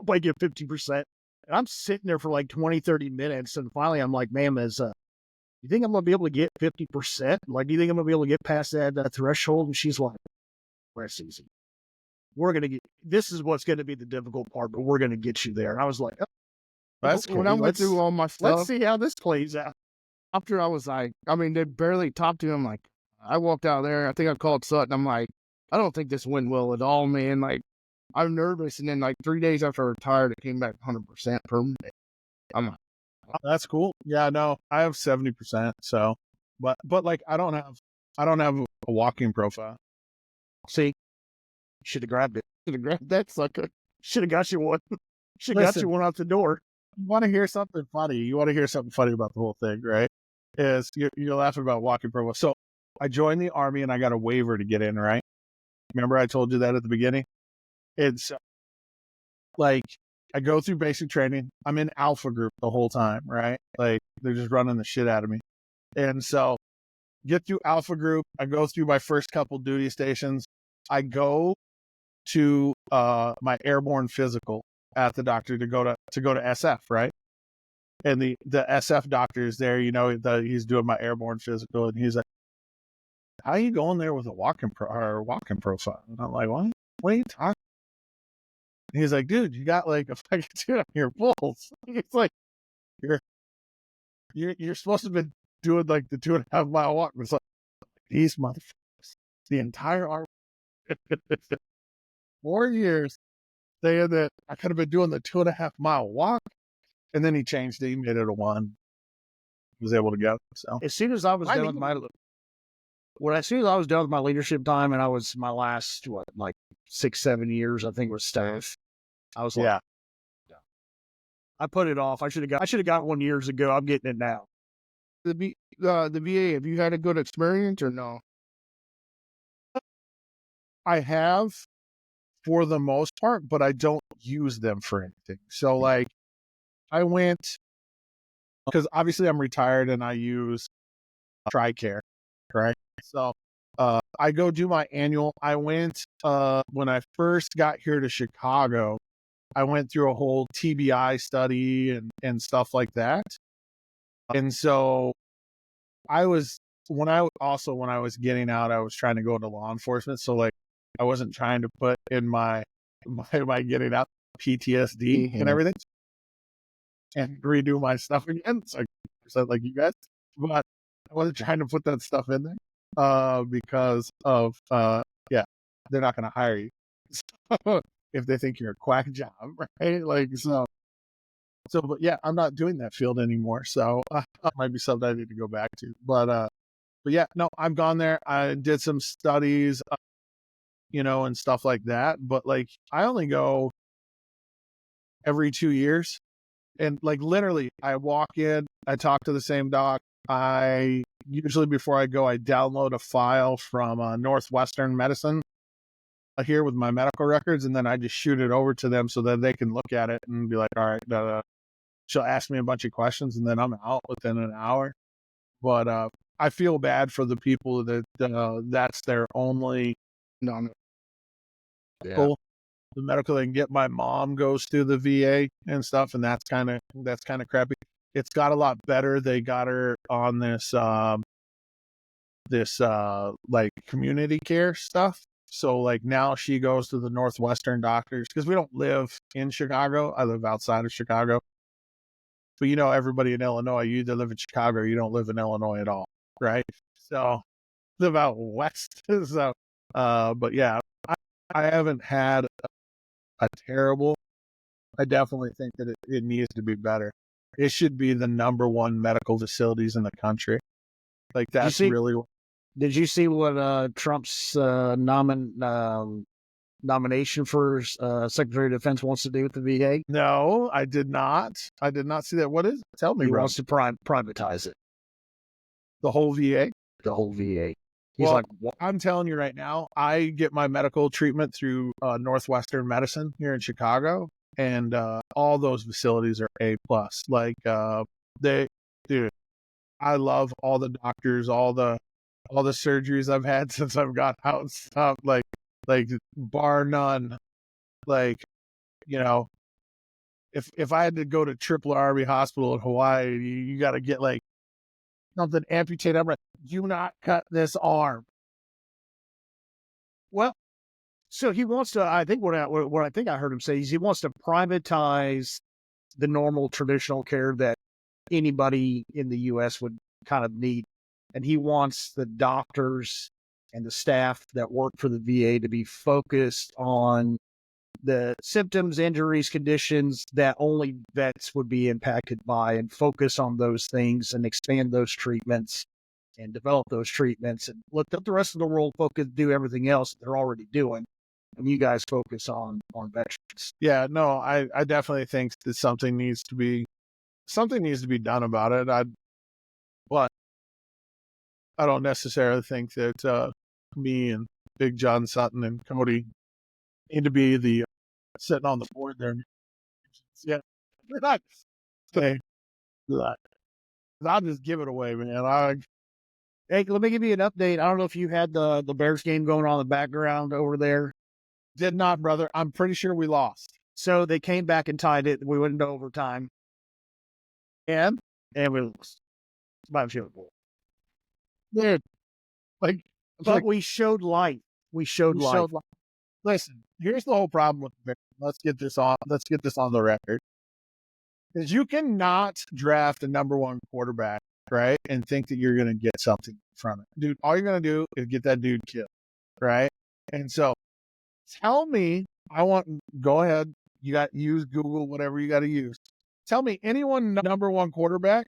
I get 50%. And I'm sitting there for like 20, 30 minutes, and finally, I'm like, ma'am, you think I'm gonna be able to get 50%? Like, do you think I'm gonna be able to get past that threshold? And she's like, that's easy. This is what's going to be the difficult part, but we're going to get you there. And I was like, that's cool. When I went through all my stuff, let's see how this plays out. After I was like, I mean, they barely talked to him. Like, I walked out there. I think I called Sutton. I'm like, I don't think this went well at all, man. Like, I'm nervous. And then like 3 days after I retired, it came back 100% permanent. I'm like, that's cool. Yeah, no, I have 70%. So, but like, I don't have a walking profile. See. Should have grabbed it. Should have grabbed that sucker. Should have got you one. Should have got you one out the door. You want to hear something funny? You want to hear something funny about the whole thing, right? Is you're laughing about walking profile. So I joined the Army and I got a waiver to get in, right? Remember I told you that at the beginning? It's like I go through basic training. I'm in Alpha Group the whole time, right? Like they're just running the shit out of me. And so get through Alpha Group. I go through my first couple duty stations. I go to my airborne physical at the doctor to go to SF, right? And the SF doctor is there, you know, he's doing my airborne physical, and he's like, "How are you going there with a walking profile?" And I'm like, "What? What are you talking?" And he's like, "Dude, you got like a fucking dude on your pulse." It's like you're supposed to have been doing like the 2.5 mile walk. It's like these motherfuckers, the entire army. 4 years saying that I could have been doing the 2.5 mile walk, and then he changed it. He made it a 1. Was able to go. So as soon as I was done with my leadership time, and I was my last like 6-7 years, I think, was staff. I was like, yeah. I put it off. I should have got one years ago. I'm getting it now. The VA. Have you had a good experience or no? I have, for the most part, but I don't use them for anything. So like I went, because obviously I'm retired and I use TRICARE, right? So I go do my annual. I went when I first got here to Chicago, I went through a whole TBI study and stuff like that. And so when I was getting out, I was trying to go into law enforcement. So like, I wasn't trying to put in my getting out PTSD and everything and redo my stuff again. So like you guys, but I wasn't trying to put that stuff in there, because of, yeah, they're not going to hire you. So, if they think you're a quack job, right? Like, but yeah, I'm not doing that field anymore. So might be something I need to go back to, but yeah, no, I've gone there. I did some studies, and stuff like that. But like, I only go every 2 years. And like, literally, I walk in, I talk to the same doc. I usually, before I go, I download a file from Northwestern Medicine here with my medical records. And then I just shoot it over to them so that they can look at it and be like, all right, she'll ask me a bunch of questions and then I'm out within an hour. But I feel bad for the people that that's their only the medical they can get. My mom goes to the VA and stuff, and that's kind of crappy. It's got a lot better. They got her on this like community care stuff. So like, now she goes to the Northwestern doctors, because we don't live in Chicago. I live outside of Chicago. But everybody in Illinois, you either live in Chicago or you don't live in Illinois at all, right? So live out west. So but yeah, I haven't had a terrible. I definitely think that it needs to be better. It should be the number one medical facilities in the country. Like, that's really. Did you see what Trump's nomination for Secretary of Defense wants to do with the VA? No, I did not. I did not see that. What is it? Tell me, He bro. wants to privatize it. The whole VA? The whole VA. He's like, what? I'm telling you right now, I get my medical treatment through Northwestern Medicine here in Chicago, and all those facilities are A+. Like, dude, I love all the doctors, all the surgeries I've had since I've got out and stuff. Like bar none. Like, if I had to go to Triple Army Hospital in Hawaii, you got to get like something amputated. I'm like, do not cut this arm. Well, so he wants to. I think what I think I heard him say is he wants to privatize the normal traditional care that anybody in the U.S. would kind of need, and he wants the doctors and the staff that work for the VA to be focused on the symptoms, injuries, conditions that only vets would be impacted by, and focus on those things and expand those treatments and develop those treatments, and let the rest of the world do everything else they're already doing. And you guys focus on veterans. Yeah, no, I definitely think that something needs to be done about it. But I don't necessarily think that me and Big John Sutton and Cody need to be the sitting on the board there. Yeah, we're not saying that. I'll just give it away, man. Hey, let me give you an update. I don't know if you had the Bears game going on in the background over there. Did not, brother. I'm pretty sure we lost. So they came back and tied it. We went into overtime. And we lost by a field goal. Dude, but we showed light. We showed light. Listen, here's the whole problem with the Bears. Let's get this on the record. Is you cannot draft a number one quarterback, right, and think that you're going to get something from it. Dude, all you're going to do is get that dude killed, right? And so tell me, go ahead, use Google, whatever you got to use. Tell me anyone number one quarterback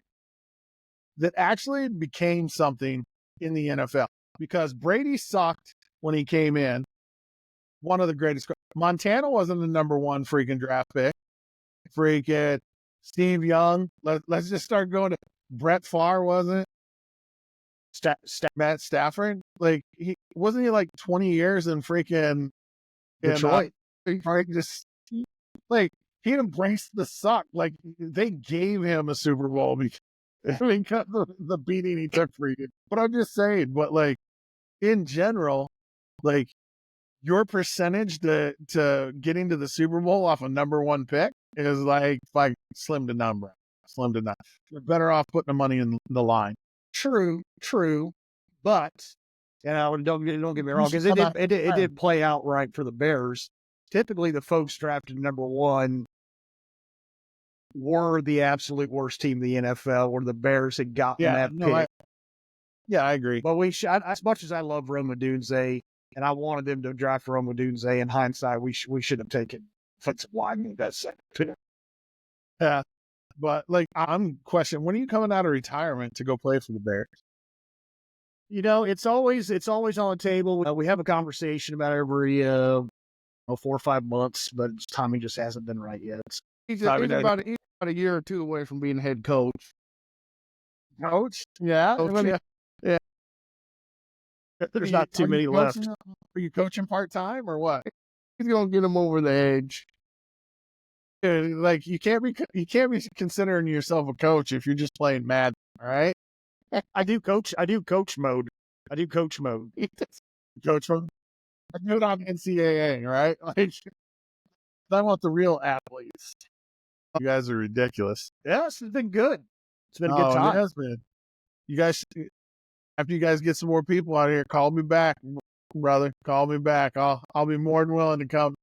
that actually became something in the NFL. Because Brady sucked when he came in. One of the greatest. Montana wasn't the number one freaking draft pick. Freaking Steve Young. Let's just start going to Brett Favre, wasn't it? Matt Stafford. Like, he wasn't he like 20 years in freaking Detroit. Just like, he embraced the suck. Like, they gave him a Super Bowl because the beating he took for you. But I'm just saying, but like, in general, like, your percentage to getting to the Super Bowl off a number one pick is like slim to none, bro. Slim to none. You're better off putting the money in the line. True, but don't get me wrong, because it did play out right for the Bears. Typically, the folks drafted number one were the absolute worst team in the NFL, where the Bears had gotten that pick. I agree. But as much as I love Rome Odunze, and I wanted them to draft Rome Odunze, in hindsight, we should have taken offensive lineman that second pick. Yeah, but like I'm questioning, when are you coming out of retirement to go play for the Bears? It's always on the table. We have a conversation about every 4 or 5 months, but timing just hasn't been right yet. He's about a year or two away from being head coach. Coach? Yeah. Yeah. There's not too many left. Are you coaching part-time or what? He's going to get him over the edge. Like you can't be considering yourself a coach if you're just playing Madden, all right? I do coach mode. Coach mode. Coach mode? I do it on NCAA, right? Like, I want the real athletes. You guys are ridiculous. Yeah, it's been good. It's been a good time. It has been. You guys, after you guys get some more people out here, call me back, brother. Call me back. I'll be more than willing to come.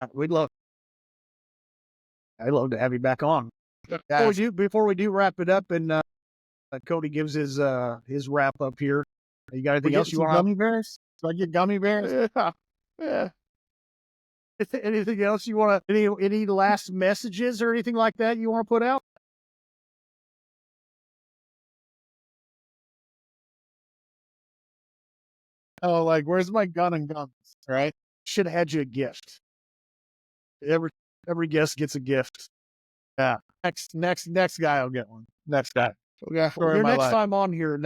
I'd love to have you back on. Before we do wrap it up, and Cody gives his wrap up here. You got anything else you want? Gummy bears? Do I get gummy bears? Yeah. Anything else you want to? Any last messages or anything like that you want to put out? Oh, like where's my gun and guns? Right? Should have had you a gift. Every guest gets a gift. Yeah. Next guy will get one. Next guy. Okay. Your next time on here,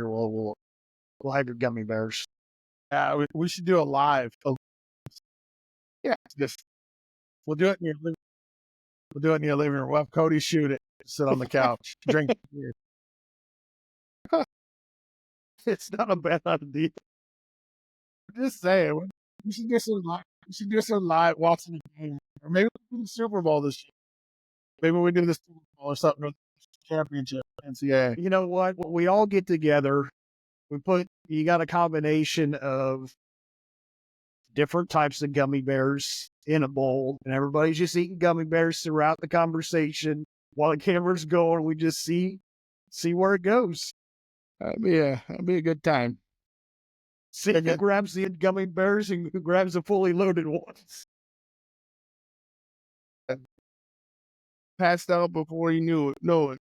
we'll have your gummy bears. Yeah, we should do a live. Yeah. We'll do it in your living room. We'll do it in your living room. We'll have Cody shoot it. Sit on the couch. Drink beer. It's not a bad idea. Just saying. We should do some live watching the game. Or maybe we'll do the Super Bowl this year. Maybe we do the Super Bowl or something with the championship, NCAA. You know what? We all get together. You got a combination of different types of gummy bears in a bowl, and everybody's just eating gummy bears throughout the conversation while the camera's going. We just see where it goes. That'd be a good time. See who grabs the gummy bears and who grabs the fully loaded ones. Passed out before you knew it. No,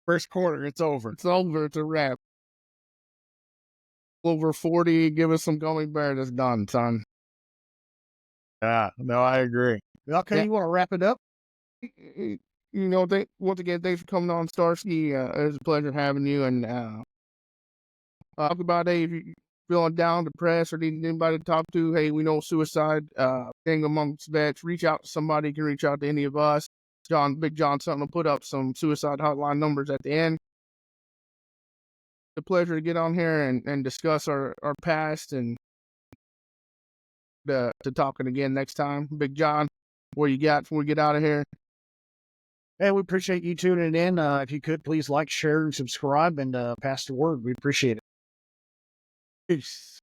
first quarter, it's over. It's over. It's a wrap. Over 40, give us some gummy bears. It's done, son. Yeah, no, I agree. Okay, You want to wrap it up? Once again, thanks for coming on, Starsky. It was a pleasure having you. And talk about, hey, if you're feeling down, depressed, or need anybody to talk to, hey, we know suicide thing amongst vets. Reach out to somebody. You can reach out to any of us. Big John Sutton will put up some suicide hotline numbers at the end. It's a pleasure to get on here and discuss our past and to talking again next time. Big John, what you got before we get out of here? Hey, we appreciate you tuning in. If you could, please like, share, and subscribe, and pass the word. We appreciate it. Peace.